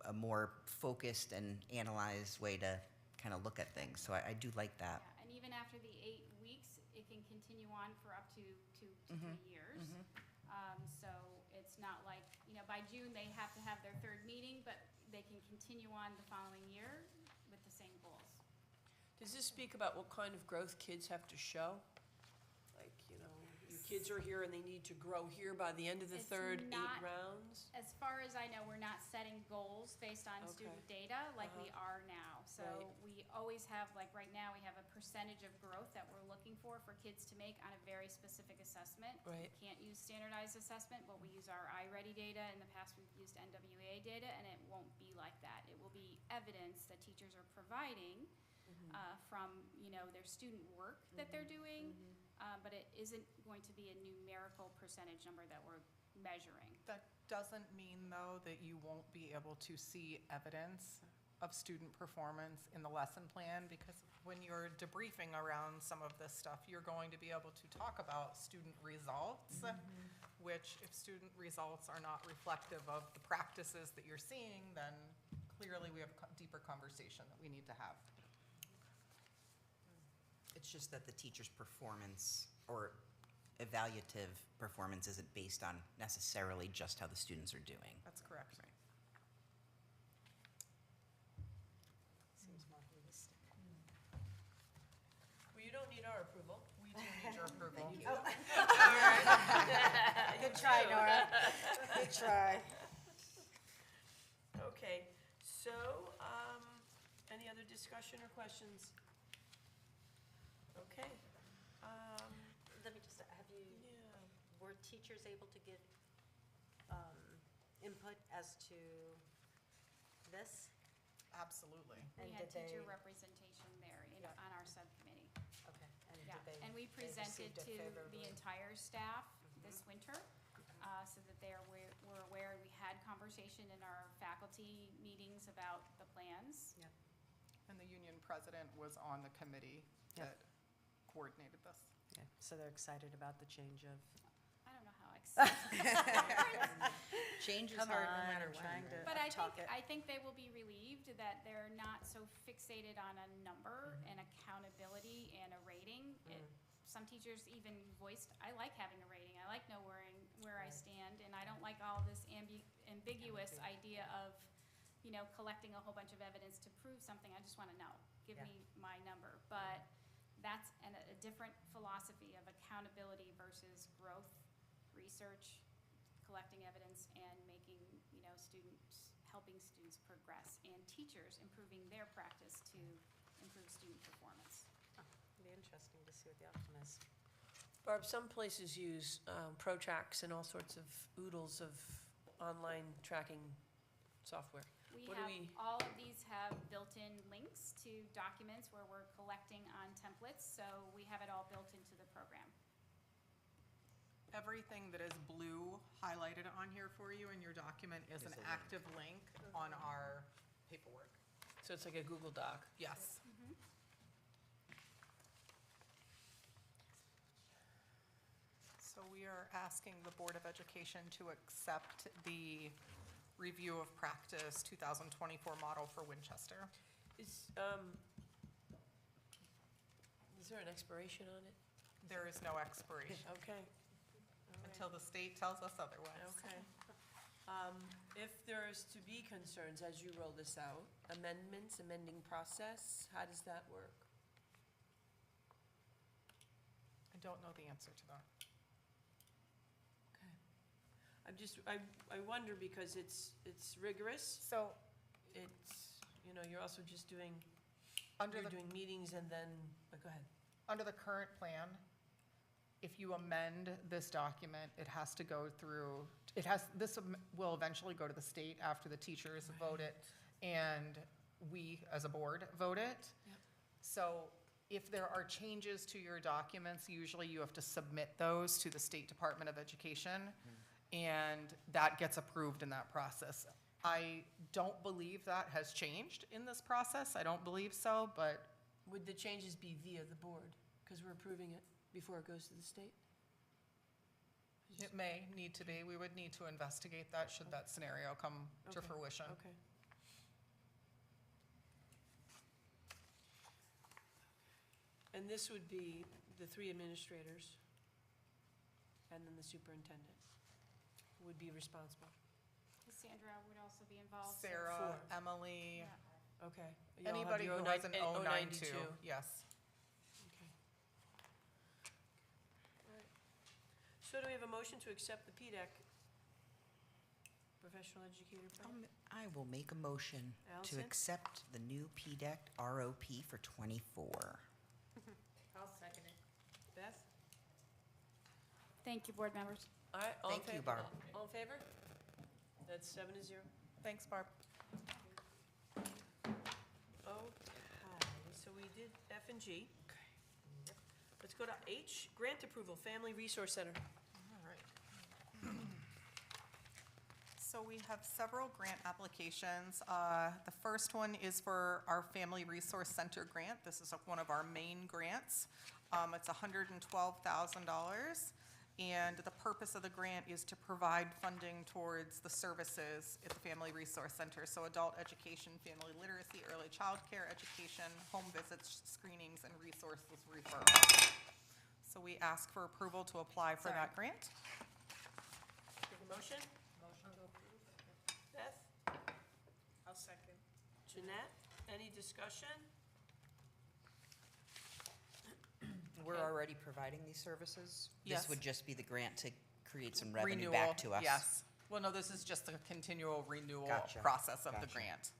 a more focused and analyzed way to kind of look at things. So I do like that. Yeah, and even after the 8 weeks, it can continue on for up to 2 to 3 years. So it's not like, by by June, they have to have their third meeting, but they can continue on the following year with the same goals. Does this speak about what kind of growth kids have to show? Like, you know, your kids are here and they need to grow here by the end of the It's third 8 not- rounds? As far as I know, we're not setting goals based on Okay. student data like we are now. So Right. we always have, like right now, we have a percentage of growth that we're looking for kids to make on a very specific assessment. Right. We can't use standardized assessment, but we use our iReady data. In the past, we've used NWEA data, and it won't be like that. It will be evidence that teachers are providing from, you know, their student work that they're doing, but it isn't going to be a numerical percentage number that we're measuring. That doesn't mean, though, that you won't be able to see evidence of student performance in the lesson plan, because when you're debriefing around some of this stuff, you're going to be able to talk about student results, which if student results are not reflective of the practices that you're seeing, then clearly we have a deeper conversation that we need to have. It's just that the teacher's performance or evaluative performance isn't based on necessarily just how the students are doing. That's correct. Seems more holistic. Well, you don't need our approval. We do need your approval. Good try, Nora. Good try. Okay, so, any other discussion or questions? Okay. Let me just, Yeah. were teachers able to give input as to this? Absolutely. We And had did teacher they- representation there on our subcommittee. Okay. And Yeah, did they? and we they presented received it to the favorably? entire staff this winter, so that were aware. We had conversation in our faculty meetings about the plans. Yep. And the union president was on the committee Yep. that coordinated this. Okay, so they're excited about the change of. I don't know how excited. Change is Come hard no on, matter I'm what. trying to But talk it. I think they will be relieved that they're not so fixated on a number and accountability and a rating. Some teachers even voiced, I like having a rating, I like knowing where I Right. stand, and I don't like all this ambiguous idea of, you know, collecting a whole bunch of evidence to prove something. I just wanna know, give Yeah. me my number. But that's a different philosophy of accountability versus growth, research, collecting evidence, and making, you know, helping students progress, and teachers improving their practice to improve student performance. It'll be interesting to see what the outcome is. Barb, some places use Protrax and all sorts of oodles of online tracking software. What do we? All of these have built-in links to documents where we're collecting on templates, so we have it all built into the program. Everything that is blue highlighted on here for you in your document is an active link on our paperwork. So it's like a Google Doc. Yes. So we are asking the Board of Education to accept the review of practice 2024 model for Winchester. Is there an expiration on it? There is no expiration Okay, until the state tells us otherwise. okay. If there's to be concerns as you roll this out, amending process, how does that work? I don't know the answer to that. Okay. I wonder because it's rigorous. So It's, you know, you're also just doing, under you're the, doing meetings and then, go ahead. under the current plan, if you amend this document, it has to go through, this will eventually go to the state after the teachers vote it, and we, as a board, vote it. Yep. So if there are changes to your documents, usually you have to submit those to the State Department of Education, and that gets approved in that process. I don't believe that has changed in this process. I don't believe so, but Would the changes be via the board? Because we're approving it before it goes to the state? it may need to be. We would need to investigate that should that scenario come to Okay. fruition. Okay. And this would be the 3 administrators and then the superintendent would be responsible. Cassandra would also be involved. so- Sarah, Four. Emily, Yeah. Okay. Y'all have anybody your who 09 has an and 092, 092. yes. Okay. Alright. So do we have a motion to accept the PDEC professional educator plan? I will make a motion to Allison? accept the new PDEC ROP for '24. I'll second it. Beth? Thank you, board members. All right, all in Thank you, favor? Barb. All in favor? That's 7-0. Thanks, Barb. Okay, so we did F and G. Let's go to H, grant approval, Family Resource Center. All right. So we have several grant applications. The first one is for our Family Resource Center grant. This is one of our main grants. It's $112,000. And the purpose of the grant is to provide funding towards the services at the Family Resource Center. So adult education, family literacy, early child care education, home visits, screenings, and resources referrals. So we ask for approval to apply for that grant. Take a motion? Motion to approve. Beth? I'll second. Jeanette? Any discussion? We're Okay. already providing these services? Yes. This would just be the grant to create some revenue Renewal, back to us? yes. Well, no, this is just a continual renewal Gotcha, process of the gotcha. grant.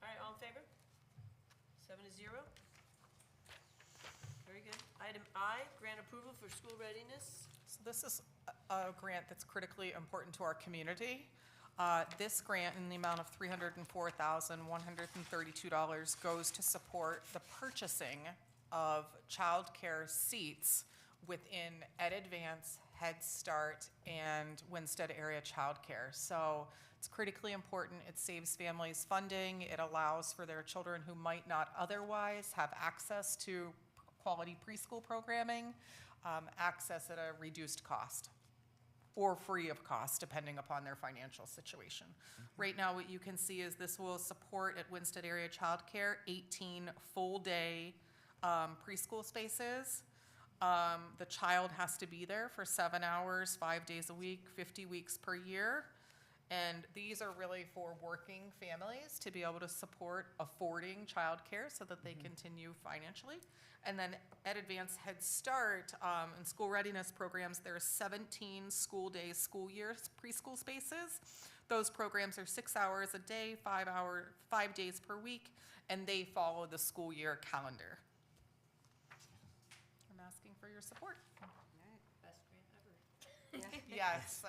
All right, all in favor? 7-0. Very good. Item I, grant approval for school readiness. So this is a grant that's critically important to our community. This grant in the amount of $304,132 goes to support the purchasing of childcare seats within Ed Advance, Head Start, and Winstead Area Childcare. So it's critically important. It saves families funding. It allows for their children who might not otherwise have access to quality preschool programming, access at a reduced cost or free of cost, depending upon their financial situation. Right now, what you can see is this will support at Winstead Area Childcare 18 full-day preschool spaces. The child has to be there for 7 hours, 5 days a week, 50 weeks per year. And these are really for working families to be able to support affording childcare so that they continue financially. And then at Advanced Head Start and school readiness programs, there are 17 school days, school years, preschool spaces. Those programs are 6 hours a day, 5 days per week, and they follow the school year calendar. I'm asking for your support. Best grant ever. Yes.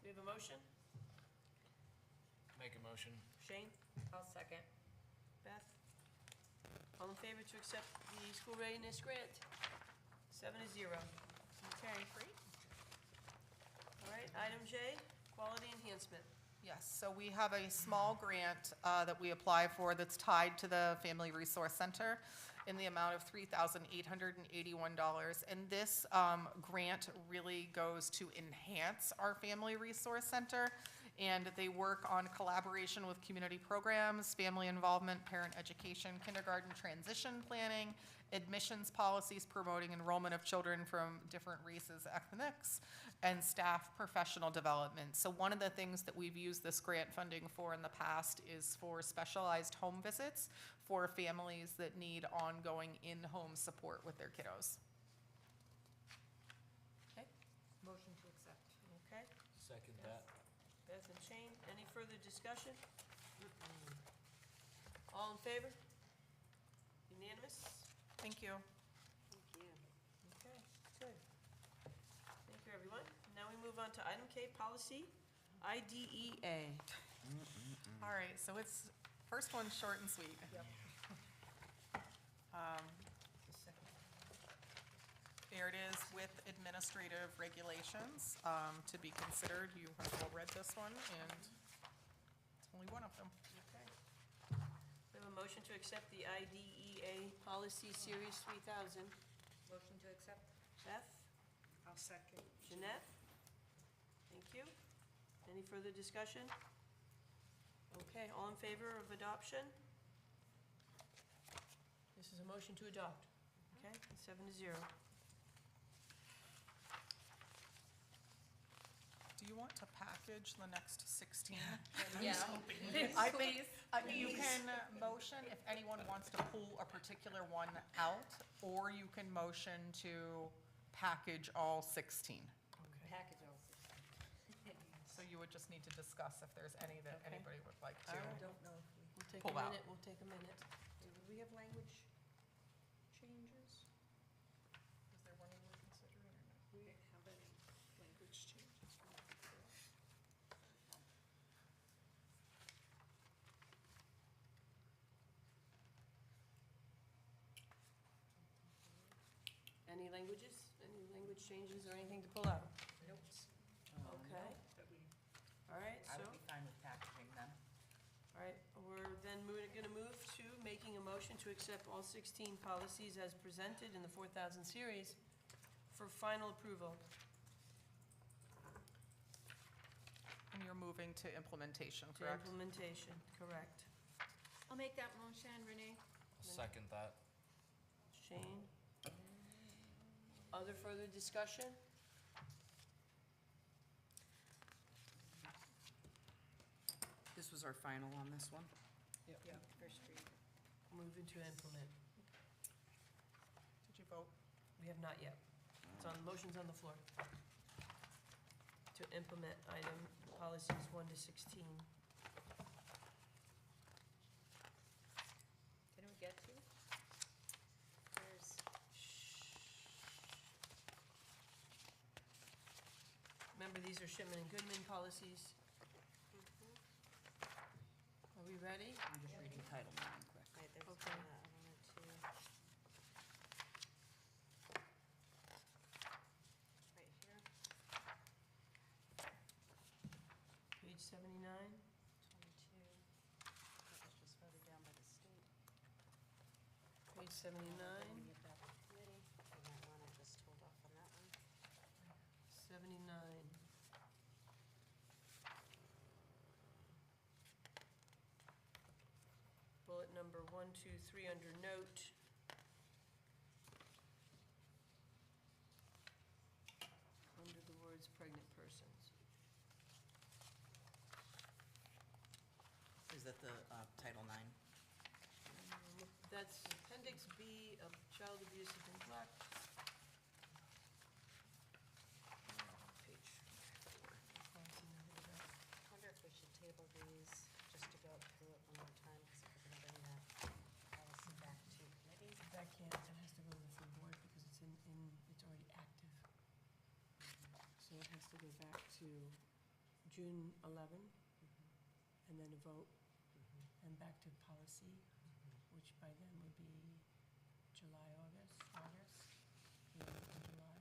We have a motion? Make a motion. Shane? I'll second. Beth? All in favor to accept the school readiness grant? 7-0. Okay. Great. All right, item J, quality enhancement. Yes, so we have a small grant that we apply for that's tied to the Family Resource Center in the amount of $3,881. And this grant really goes to enhance our Family Resource Center. And they work on collaboration with community programs, family involvement, parent education, kindergarten transition planning, admissions policies promoting enrollment of children from different races, ethnics, and staff professional development. So one of the things that we've used this grant funding for in the past is for specialized home visits for families that need ongoing in-home support with their kiddos. Okay, Motion to accept. okay. Second that. Beth and Shane, any further discussion? All in favor? Unanimous? Thank you. Thank you. Okay, good. Thank you, everyone. Now we move on to item K, policy, IDEA. All right, so it's, first one, short and sweet. There it is with administrative regulations to be considered. You have all read this one, and it's only one of them. Okay. We have a motion to accept the IDEA Policy Series 3000. Motion to accept. Beth? I'll second. Jeanette? Thank you. Any further discussion? Okay, all in favor of adoption? This is a motion to adopt. Okay, 7-0. want to package the next 16? Yeah. I think you can motion if anyone wants to pull a particular one out, or you can motion to package all 16. Package all. So you would just need to discuss if there's any that Okay. anybody would like I to. don't know. We'll take a Pull out. minute, we'll take a minute. Do we have language changes? Is there one we're considering or no? We have any language changes from before? Any languages, any language changes or anything to pull out? Nope. Okay, That we, all right, I so, would be fine with packaging them. all right, we're then gonna move to making a motion to accept all 16 policies as presented in the 4,000 series for final approval. And you're moving to implementation, To correct? implementation, correct. I'll make that motion, Renee. I'll second that. Shane? Other further discussion? This was our final on this one. Yeah, first read. Moving to implement. Did you vote? We have not yet. It's on, motion's on the floor. To implement item policies 1 to 16. Didn't we get to? There's, Remember, these are Shipman and Goodman policies. Are we ready? I'm just reading Title IX quick. right, there's one Okay. that I wanted to. Right here, Page 79. 22. That was just voted down by the state. Page 79. Then we get that to committee. You might want to just hold off on that one. 79. Bullet number 1, 2, 3 under note. Under the words pregnant persons. Is that the Title IX? That's Appendix B of Child Abuse and Neglect. Page 4. I wonder if we should table these just to go through it one more time, because if we're going to bring that policy back to committee. That can't, that has to go to the full board because it's it's already active. So it has to go back to June 11, and then a vote, and back to policy, which by then would be July, August. Yeah, July.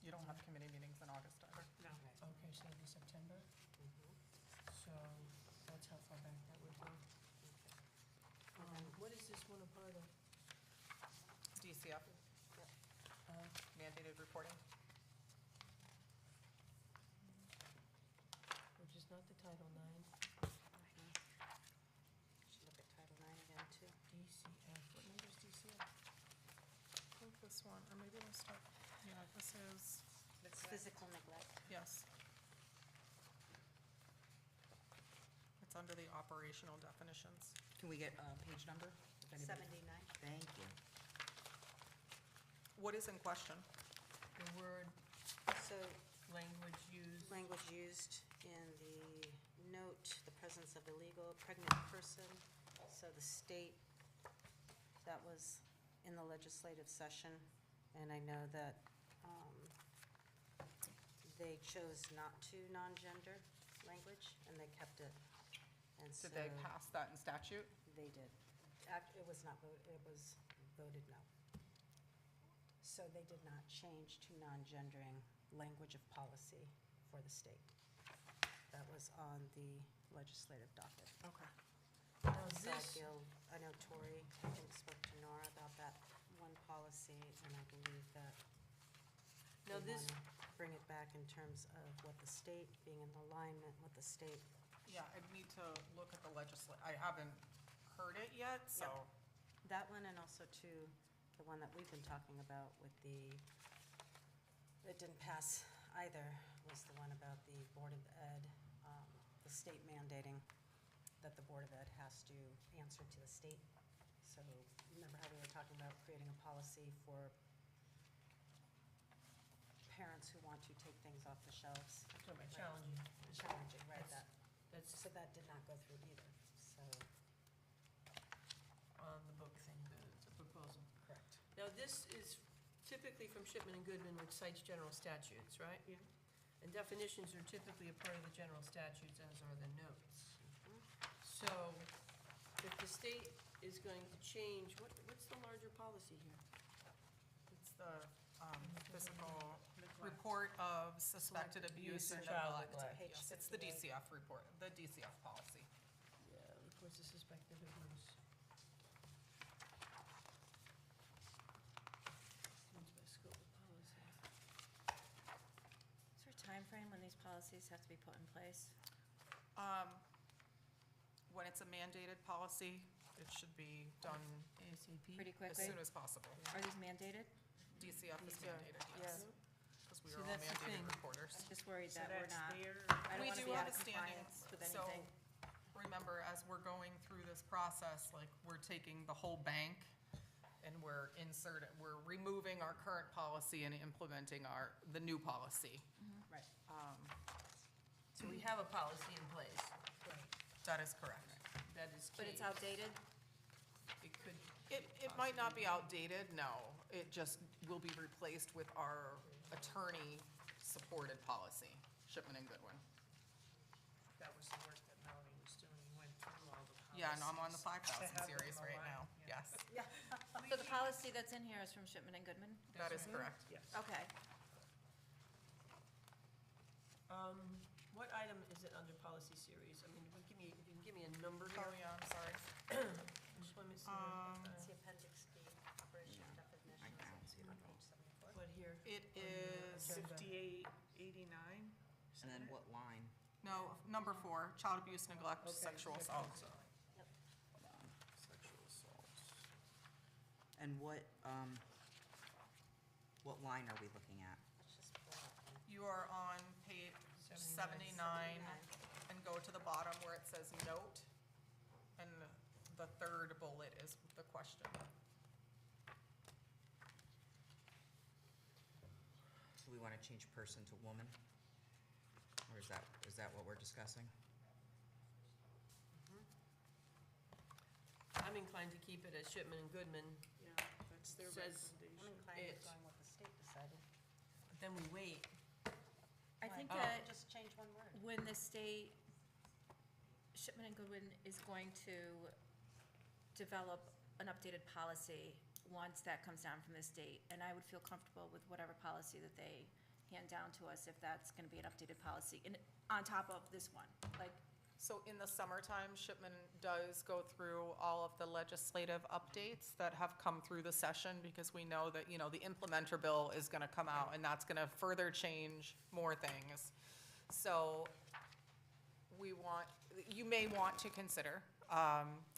You don't have committee meetings in August either. no. Okay, so it'll be September, so that's how far back that would go. What is this one a part of? DCF, mandated reporting. Which is not the Title IX, Should look at Title IX again, too. DCF, what number is DCF? I think this one, or maybe we'll start, yeah, this is, It's physical neglect. yes. It's under the operational definitions. Can we get a page number? if anybody- 79. Thank you. What is in question? The word, So language used. language used in the note, the presence of illegal pregnant person. So the state, that was in the legislative session, and I know that they chose not to non-gender language, and they kept it. And so Did they pass that in statute? they did. It was not voted, it was voted no. So they did not change to non-gendering language of policy for the state. That was on the legislative docket. Okay. Now So I this, feel, I know Tori, I think, spoke to Nora about that one policy, and I believe that now we this, wanna bring it back in terms of what the state, being in alignment with the state. Yeah, I'd need to look at the I haven't heard it yet, so. That one, and also too, the one that we've been talking about with the, it didn't pass either was the one about the Board of Ed, the state mandating that the Board of Ed has to answer to the state. So remember how we were talking about creating a policy for parents who want to take things off the shelves? Talking about challenging. Challenging, right, that, That's so that did not go through either, so, on the book thing, the proposal. correct. Now, this is typically from Shipman and Goodman, which cites general statutes, right? Yeah. And definitions are typically a part of the general statutes, as are the notes. So, if the state is going to change, what's the larger policy here? It's the physical report of suspected abuse or child neglect. neglect. Yes, it's the DCF report, the DCF policy. Yeah, reports of suspected abuse. Means by scope of policy. Is there a timeframe when these policies have to be put in place? When it's a mandated policy, it should be done ASAP? Pretty as quickly? soon as possible. Are these mandated? DCF is DCF, mandated, yes. Because we So are all that's the mandated thing. reporters. I'm just worried So that we're that's not, their, I don't We want to do be have out of a standing, compliance with so anything. remember, as we're going through this process, like, we're taking the whole bank and we're removing our current policy and implementing the new policy. Right. So we have a policy in place. That is correct. That is key. But it's outdated? It could, It might not be outdated, no. It just will be replaced with our attorney-supported policy, Shipman and Goodwin. that was the work that Melanie was doing, he went through all the policies. Yeah, and I'm on the 5,000 To have series them right now, aligned, yes. So the policy that's in here is from Shipman and Goodman? That is correct. Yes. Okay. what item is it under policy series? I mean, if you can give me a number Oh, here. yeah, I'm sorry. Just let me see. It's the appendix D, operation definitions on page 74. What here? It is, 5889. And then what line? no, number 4, child abuse, neglect, sexual assault. Sexual assault. And what line are we looking at? Let's just pull it up. You are on page 79 and go to the bottom where it says note, and the third bullet is the question. Do we want to change person to woman? Or is that what we're discussing? I'm inclined to keep it as Shipman and Goodman, Yeah, that's their Says- recommendation. I'm inclined with It's- going what the state decided. but then we wait. I think Oh. that Just change one word. when the state, Shipman and Goodwin is going to develop an updated policy once that comes down from the state, and I would feel comfortable with whatever policy that they hand down to us if that's gonna be an updated policy, and on top of this one, like, So in the summertime, Shipman does go through all of the legislative updates that have come through the session, because we know that, you know, the implementer bill is gonna come out, and that's gonna further change more things. So you may want to consider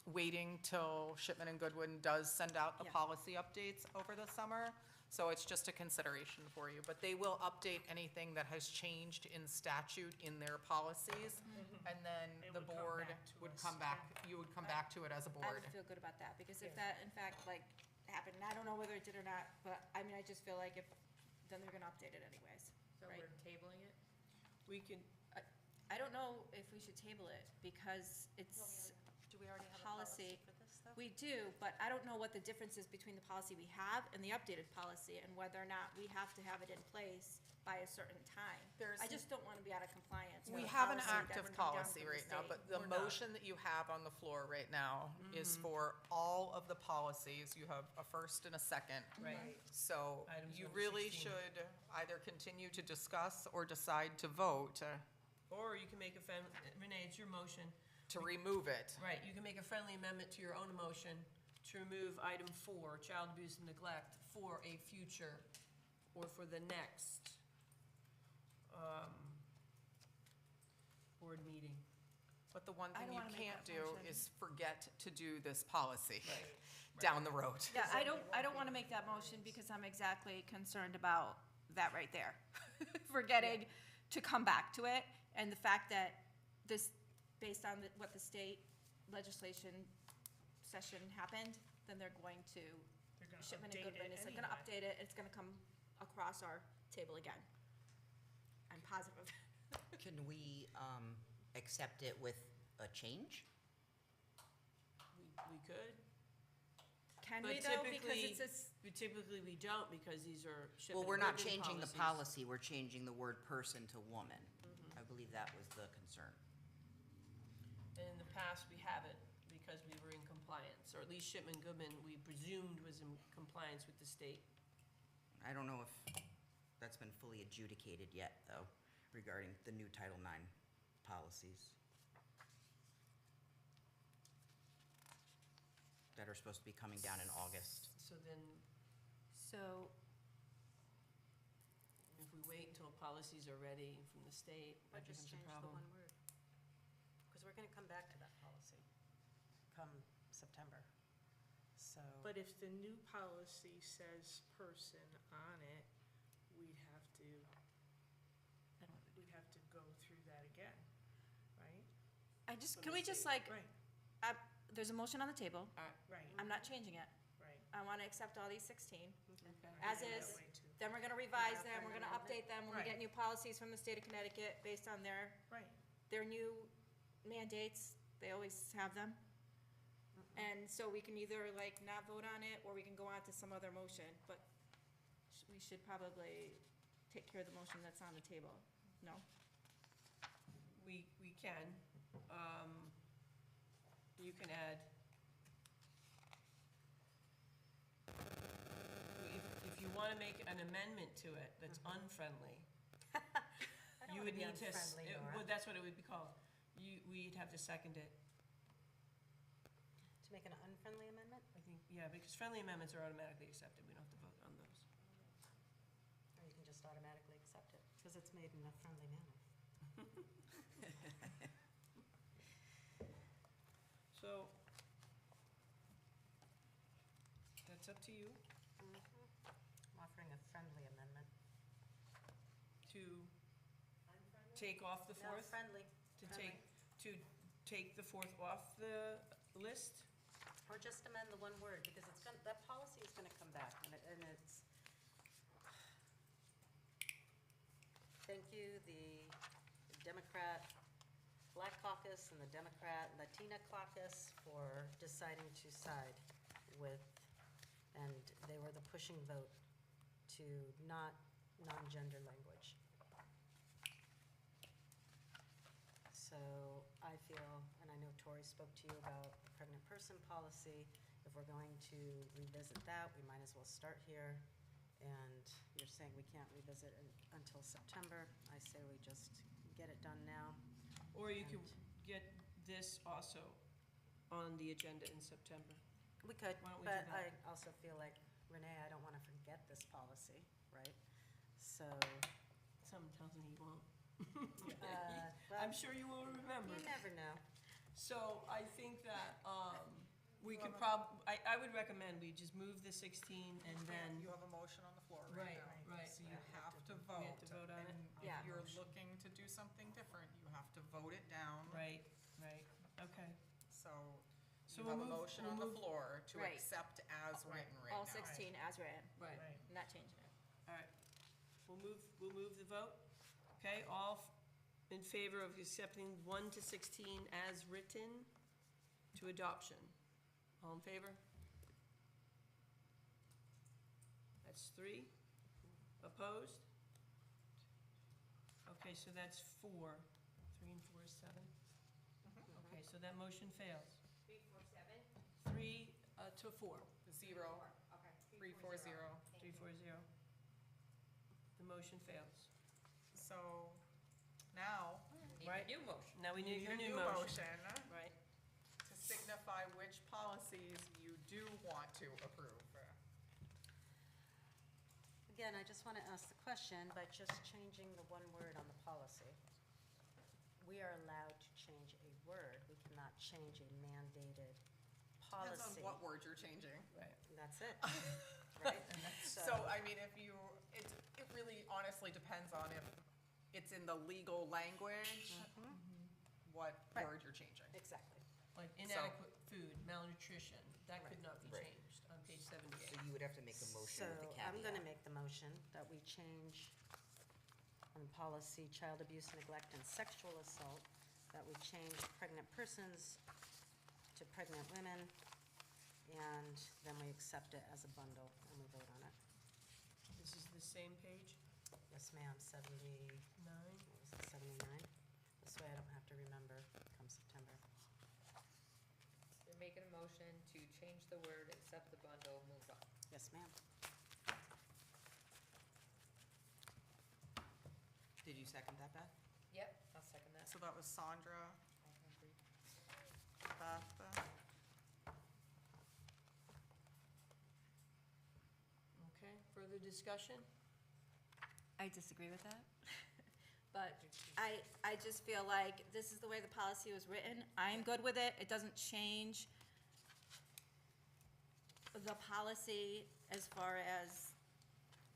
waiting till Shipman and Goodwin does send out the Yeah. policy updates over the summer. So it's just a consideration for you, but they will update anything that has changed in statute in their policies, and then They the would come board back to would us. come back, you would come back to it as a I board. would feel good about that, because if that in fact, like, happened, and I don't know whether it did or not, but, I mean, I just feel like then they're gonna update it anyways, So right? we're tabling it? We could, I don't know if we should table it, because it's, Do we already have a policy. policy for this, though? we do, but I don't know what the difference is between the policy we have and the updated policy, and whether or not we have to have it in place by a certain time. There's- I just don't wanna be out of compliance with We a have an policy that active would come down policy from the right now, state. but the We're not. motion that you have on the floor right now is for all of the policies. You have a first and a second. right, So Items you number really 16. should either continue to discuss or decide to vote or you can make a Renee, it's your motion. to remove it. Right, you can make a friendly amendment to your own motion to remove item 4, child abuse and neglect, for a future or for the next board meeting. But the one I thing don't you wanna make can't that do motion. is forget to do this policy Right. down the road. Yeah, I don't wanna make that motion, because I'm exactly concerned about that right there. forgetting to come back to it. And the fact that this, based on what the state legislation session happened, then they're going to, They're gonna Shipman and update Goodman it is gonna anyway. update it, it's gonna come across our table again. I'm positive. Can we accept it with a change? We could, Can But we though, because typically- it's this, typically we don't, because these are Shipman Well, and we're not Goodman changing the policies. policy, we're changing the word person to woman. I believe that was the concern. And in the past, we haven't, because we were in compliance, or at least Shipman Goodman, we presumed was in compliance with the state. I don't know if that's been fully adjudicated yet, though, regarding the new Title IX policies that are supposed to be coming down in August. So then, so, if we wait until policies are ready from the state, Or that just becomes a change the problem. one word. Because we're gonna come back to that policy come September, so. But if the new policy says person on it, we'd have to go through that again, right? can we just like, Right, there's a motion on the table, right, I'm not changing it. right. I wanna accept all these 16, Okay. as That is. way too. Then we're gonna revise Yeah, them, we're gonna amend it. update them when we Right. get new policies from the state of Connecticut based on their Right, new mandates, they always have them. And so we can either like not vote on it, or we can go on to some other motion, but we should probably take care of the motion that's on the table, no? We can, you can add. If you wanna make an amendment to it that's unfriendly, I don't you wanna would be need to, unfriendly, Nora. well, that's what it would be called. We'd have to second it, To make an unfriendly amendment, I think, yeah, because friendly amendments are automatically accepted, we don't have to vote on those. or you can just automatically accept it, because it's made in a friendly manner. So, that's up to you I'm offering a friendly amendment. to take off the No, fourth, friendly, to take the fourth off the list? or just amend the one word, because it's gonna, that policy is gonna come back, and it's, thank you, the Democrat Black Caucus and the Democrat Latina Caucus for deciding to side with, and they were the pushing vote to not non-gender language. So I feel, and I know Tori spoke to you about the pregnant person policy, if we're going to revisit that, we might as well start here. And you're saying we can't revisit it until September. I say we just get it done now. Or you could And- get this also on the agenda in September. We could, Why don't we do but I that? also feel like, Renee, I don't want to forget this policy, right? So, Something tells me you won't. well, I'm sure you will remember. you never know. So I think that, we could I would recommend we just move the 16 and then, You have a motion on the floor right Right, now. right. So you Yeah. have to We vote. have to vote on it. And Yeah. if you're looking to do something different, you have to vote it down. right, okay. So So you we'll have a move- motion we'll on the move- floor to Right. accept as written right now. All 16 as written, Right, Right. not changing it. all right. We'll move the vote. Okay, all in favor of accepting 1 to 16 as written to adoption? All in favor? That's 3. Opposed? Okay, so that's 4. 3 and 4 is 7. Okay, so that motion fails. 3, 4, 7? 3 to 4. 0, Okay. 340. 340. The motion fails. So now, Right. New motion. Now we need you your need a new new motion. motion Right. to signify which policies you do want to approve. Again, I just want to ask the question, by just changing the one word on the policy, we are allowed to change a word, we cannot change a mandated Depends on policy. what word you're changing. That's it, right? So, I mean, it really honestly depends on if it's in the legal language, what Right. word you're changing. Exactly. Like inadequate food, malnutrition, that could not be Right. changed on page So 78. you would have to make a motion with the So I'm gonna caveat. make the motion that we change on policy child abuse, neglect, and sexual assault, that we change pregnant persons to pregnant women, and then we accept it as a bundle and we vote on it. This is the same page, Yes, ma'am, 79. 9. This way I don't have to remember come September. You're making a motion to change the word, accept the bundle, move on. Yes, ma'am. Did you second that, Beth? Yep, I'll second that. So that was Sandra, I agree. Beth, Okay, further discussion? I disagree with that. But I just feel like this is the way the policy was written. I'm good with it. It doesn't change the policy as far as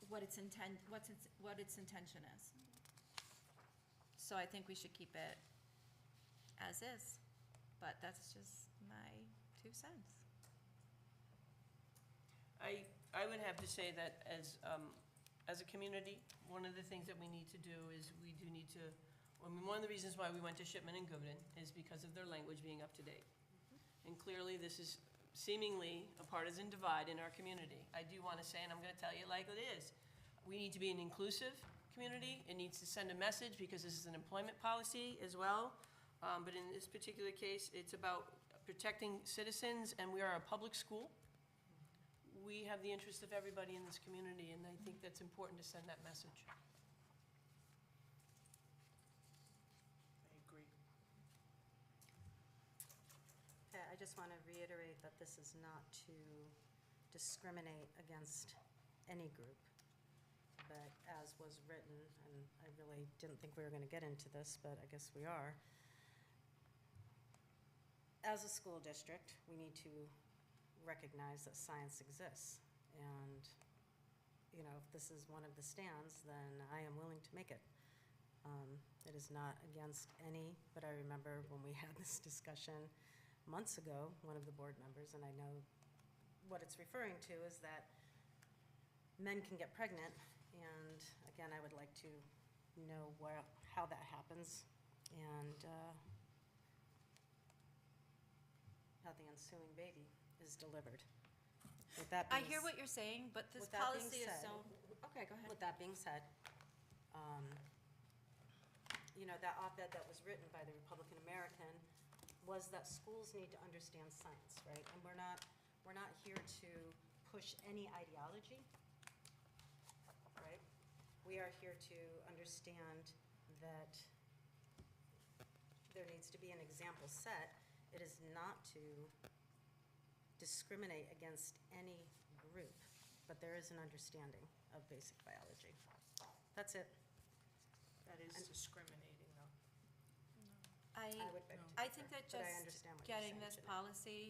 what its intention is. So I think we should keep it as is, but that's just my 2 cents. I would have to say that as a community, one of the things that we need to do is we do need to, one of the reasons why we went to Shipman and Goodin is because of their language being up to date. And clearly, this is seemingly a partisan divide in our community. I do want to say, and I'm going to tell you like it is, we need to be an inclusive community. It needs to send a message because this is an employment policy as well. But in this particular case, it's about protecting citizens, and we are a public school. We have the interest of everybody in this community, and I think that's important to send that message. I agree. Okay, I just want to reiterate that this is not to discriminate against any group, but as was written, and I really didn't think we were going to get into this, but I guess we are. As a school district, we need to recognize that science exists. And, you know, if this is one of the stands, then I am willing to make it. It is not against any, but I remember when we had this discussion months ago, one of the board members, and I know what it's referring to is that men can get pregnant, and again, I would like to know how that happens, and how the ensuing baby is delivered. With that I being hear what you're saying, but this with that being policy is said- so, okay, go ahead. With that being said, you know, that op-ed that was written by the Republican American was that schools need to understand science, right? And we're not here to push any ideology, right? We are here to understand that there needs to be an example set. It is not to discriminate against any group, but there is an understanding of basic biology. That's it. That is discriminating, though. I would beg to I differ, think that but I just understand what you're getting saying this today. policy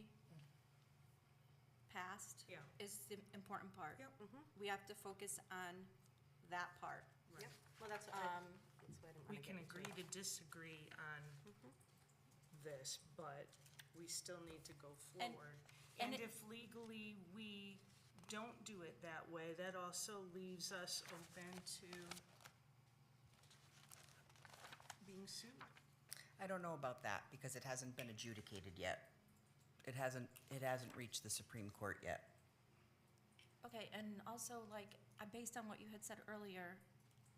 passed Yeah. is the important part. Yep. Mhm. We have to focus on that part. Right. Yep, well, that's what Um, that's why I didn't We want to can get into agree it. to disagree on this, but we still need to go And- forward. and And it- if legally we don't do it that way, that also leaves us open to being sued. I don't know about that because it hasn't been adjudicated yet. It hasn't reached the Supreme Court yet. Okay, and also, like, based on what you had said earlier,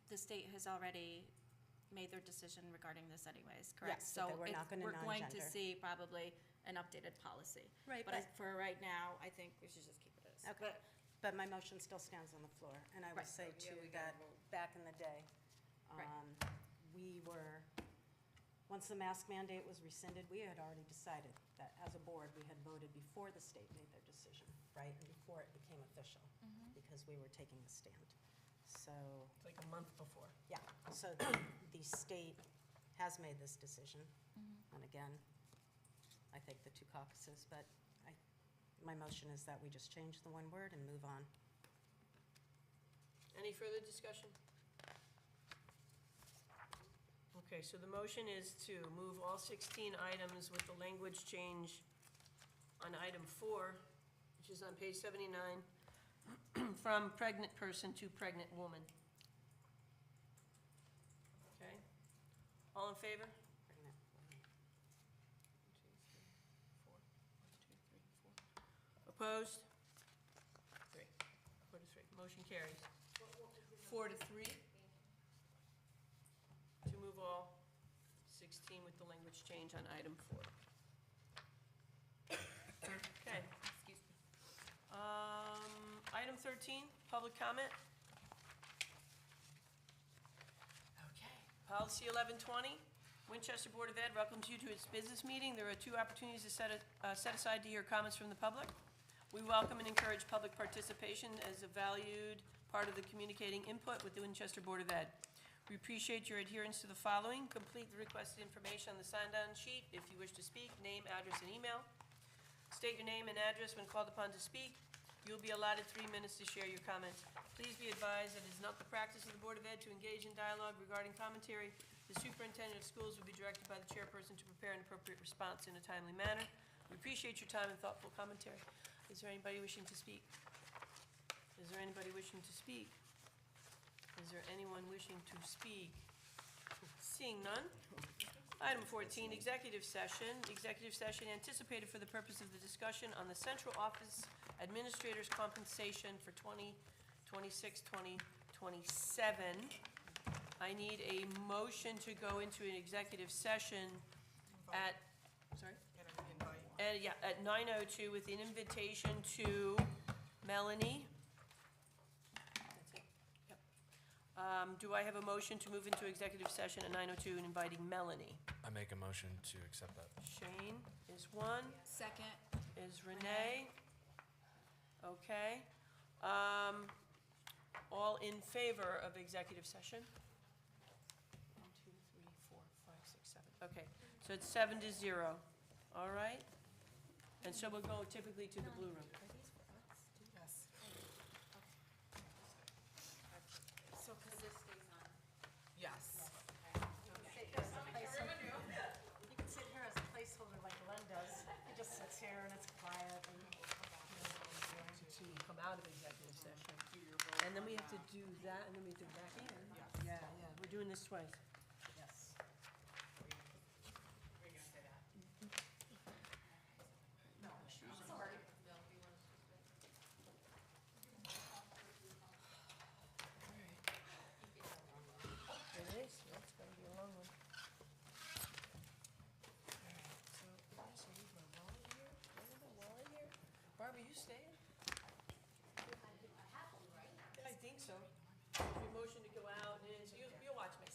the state has already made their decision regarding this anyways, correct? Yes, that we're not gonna We're going to non-gender. see probably an updated policy. Right, But for right now, I think we should just keep it as. Okay, but my motion still stands on the floor, and I will Right. say Yeah, too we gotta that vote. back in the day, Right. we were, once the mask mandate was rescinded, we had already decided that as a board, we had voted before the state made their decision, right? And before it became official, because we were taking a stand. So, It's like a month before. yeah, so the state has made this decision. And again, I thank the two caucuses, but my motion is that we just change the one word and move on. Any further discussion? Okay, so the motion is to move all 16 items with the language change on item 4, which is on page 79, from pregnant person to pregnant woman. Okay? All in favor? Pregnant. Opposed? 3. 4 to 3. Motion carries. 4 to 3. To move all 16 with the language change on item 4. Okay. Excuse me. Item 13, public comment. Okay. Policy 1120, Winchester Board of Ed welcomes you to its business meeting. There are 2 opportunities to set aside to hear comments from the public. We welcome and encourage public participation as a valued part of the communicating input with the Winchester Board of Ed. We appreciate your adherence to the following. Complete the requested information on the sign-down sheet if you wish to speak, name, address, and email. State your name and address when called upon to speak. You'll be allotted 3 minutes to share your comments. Please be advised that it is not the practice of the Board of Ed to engage in dialogue regarding commentary. The superintendent of schools will be directed by the chairperson to prepare an appropriate response in a timely manner. We appreciate your time and thoughtful commentary. Is there anybody wishing to speak? Is there anybody wishing to speak? Is there anyone wishing to speak? Seeing none. Item 14, executive session. Executive session anticipated for the purpose of the discussion on the central office administrator's compensation for 2026, 2027. I need a motion to go into an executive session at, sorry? At 9:02 with an invitation to Melanie. That's it? Yep. Do I have a motion to move into executive session at 9:02 and inviting Melanie? I make a motion to accept that. Shane is one, Second. is Renee. Okay. All in favor of executive session? 1, 2, 3, 4, 5, 6, 7. Okay, so it's 7-0, all right? And so we'll go typically to the blue room. Yes. So, because this stays on. Yes. You can sit here as a placeholder like Glenn does. He just sits here and it's quiet and. To come out of executive session. And then we have to do that, and then we have to go back in. Yeah, yeah, we're doing this twice. Yes. It is, that's gonna be a long one. Alright, so, I just leave my wallet here, I have my wallet here. Barbara, you staying? I think so. We motion to go out, and you'll watch me.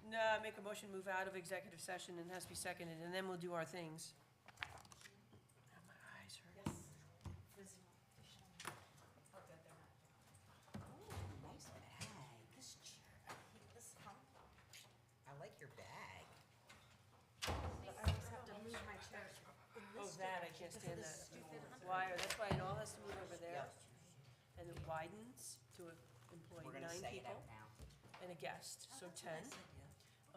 No, make a motion, move out of executive session, and it has to be seconded, and then we'll do our things. My eyes hurt. Nice bag. This chair, I like your bag. I always have to move my chair in Oh, this that, I direction can't because stand of that. this stupid Wire, that's why it all has to move over there, and it widens to employ We're gonna 9 say it people out now. and a guest, so 10.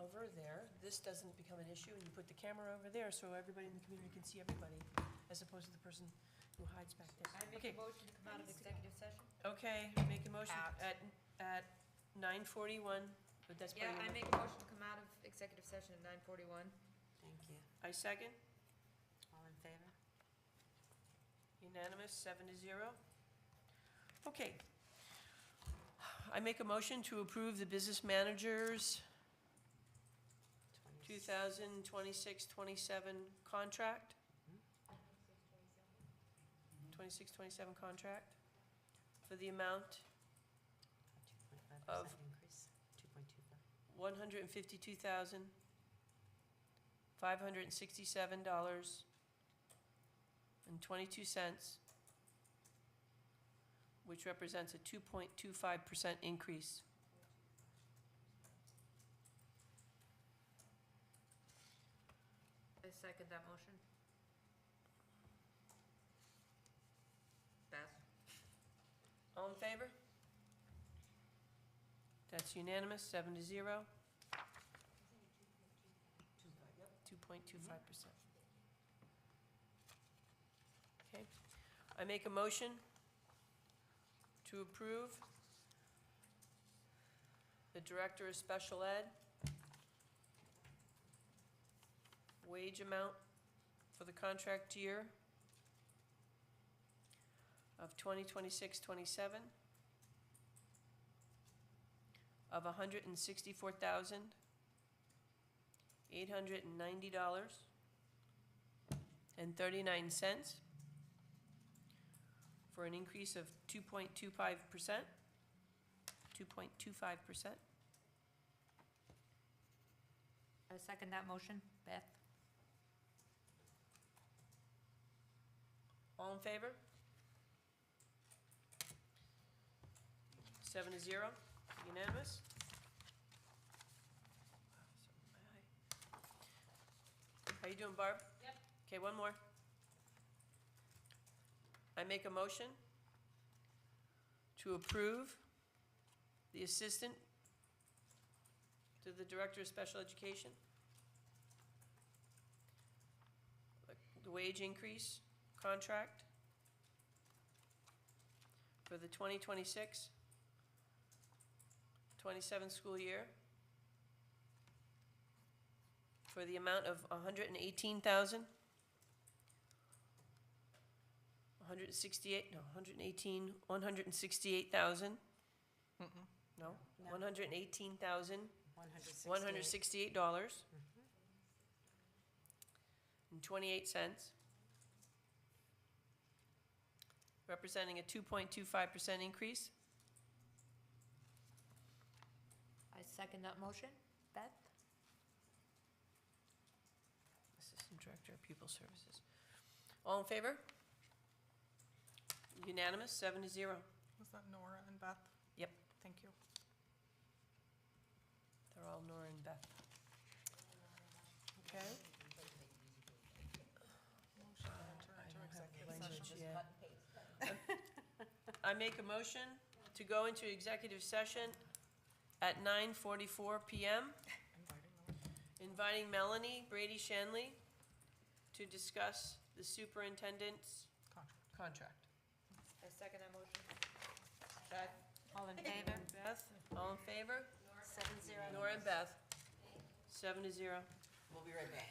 Over there, this doesn't become an issue, and you put the camera over there, so everybody in the community can see everybody, as opposed to the person who hides back there. Okay. motion to come out of executive session? Okay, make a motion at 9:41, but that's Yeah, probably. I make a motion to come out of executive session at 9:41. Thank you. I second, All in favor? unanimous, 7-0. Okay. I make a motion to approve the business manager's 2026-27 contract. 26-27 contract for the amount 2.5% Of- increase, 2.25. $152,567.22, which represents a 2.25% increase. I second that motion. Beth? All in favor? That's unanimous, 7-0. 2.25%. Okay. I make a motion to approve the Director of Special Ed wage amount for the contract year of 2026-27 of $164,890.39 for an increase of 2.25%. 2.25%. I second that motion. Beth? All in favor? 7-0, unanimous. How you doing, Barb? Yep. Okay, one more. I make a motion to approve the assistant to the Director of Special Education, the wage increase contract for the 2026-27 school year for the amount of $118,000. 168,000. No, $118,168.28, representing a 2.25% increase. I second that motion. Beth? Assistant Director of Pupil Services. All in favor? Unanimous, 7-0. Was that Nora and Beth? Yep. Thank you. They're all Nora and Beth. Okay? Motion to enter into executive Language session. yet. I make a motion to go into executive session at 9:44 PM, inviting Melanie Brady Shanley to discuss the superintendent's contract. I second that motion. Beth? All in favor? Beth, all in favor? 7-0. Nora and Beth, 7-0. We'll be right back.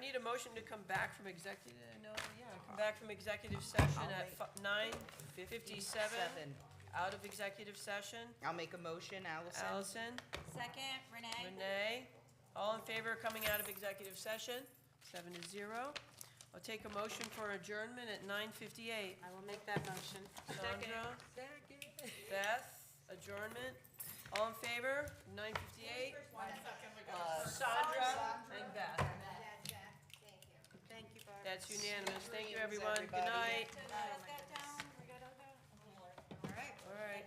need a motion to come back from executive, come back from executive session at 9:57, out of executive session. I'll make a motion, Allison. Allison, Second, Renee? Renee, all in favor of coming out of executive session? 7-0. I'll take a motion for adjournment at 9:58. I will make that motion. Sandra, Beth, adjournment, all in favor? 9:58. Sandra and Beth. Thank you, Barb. That's unanimous. Thank you, everyone. Good night. Got down, we gotta go. All right.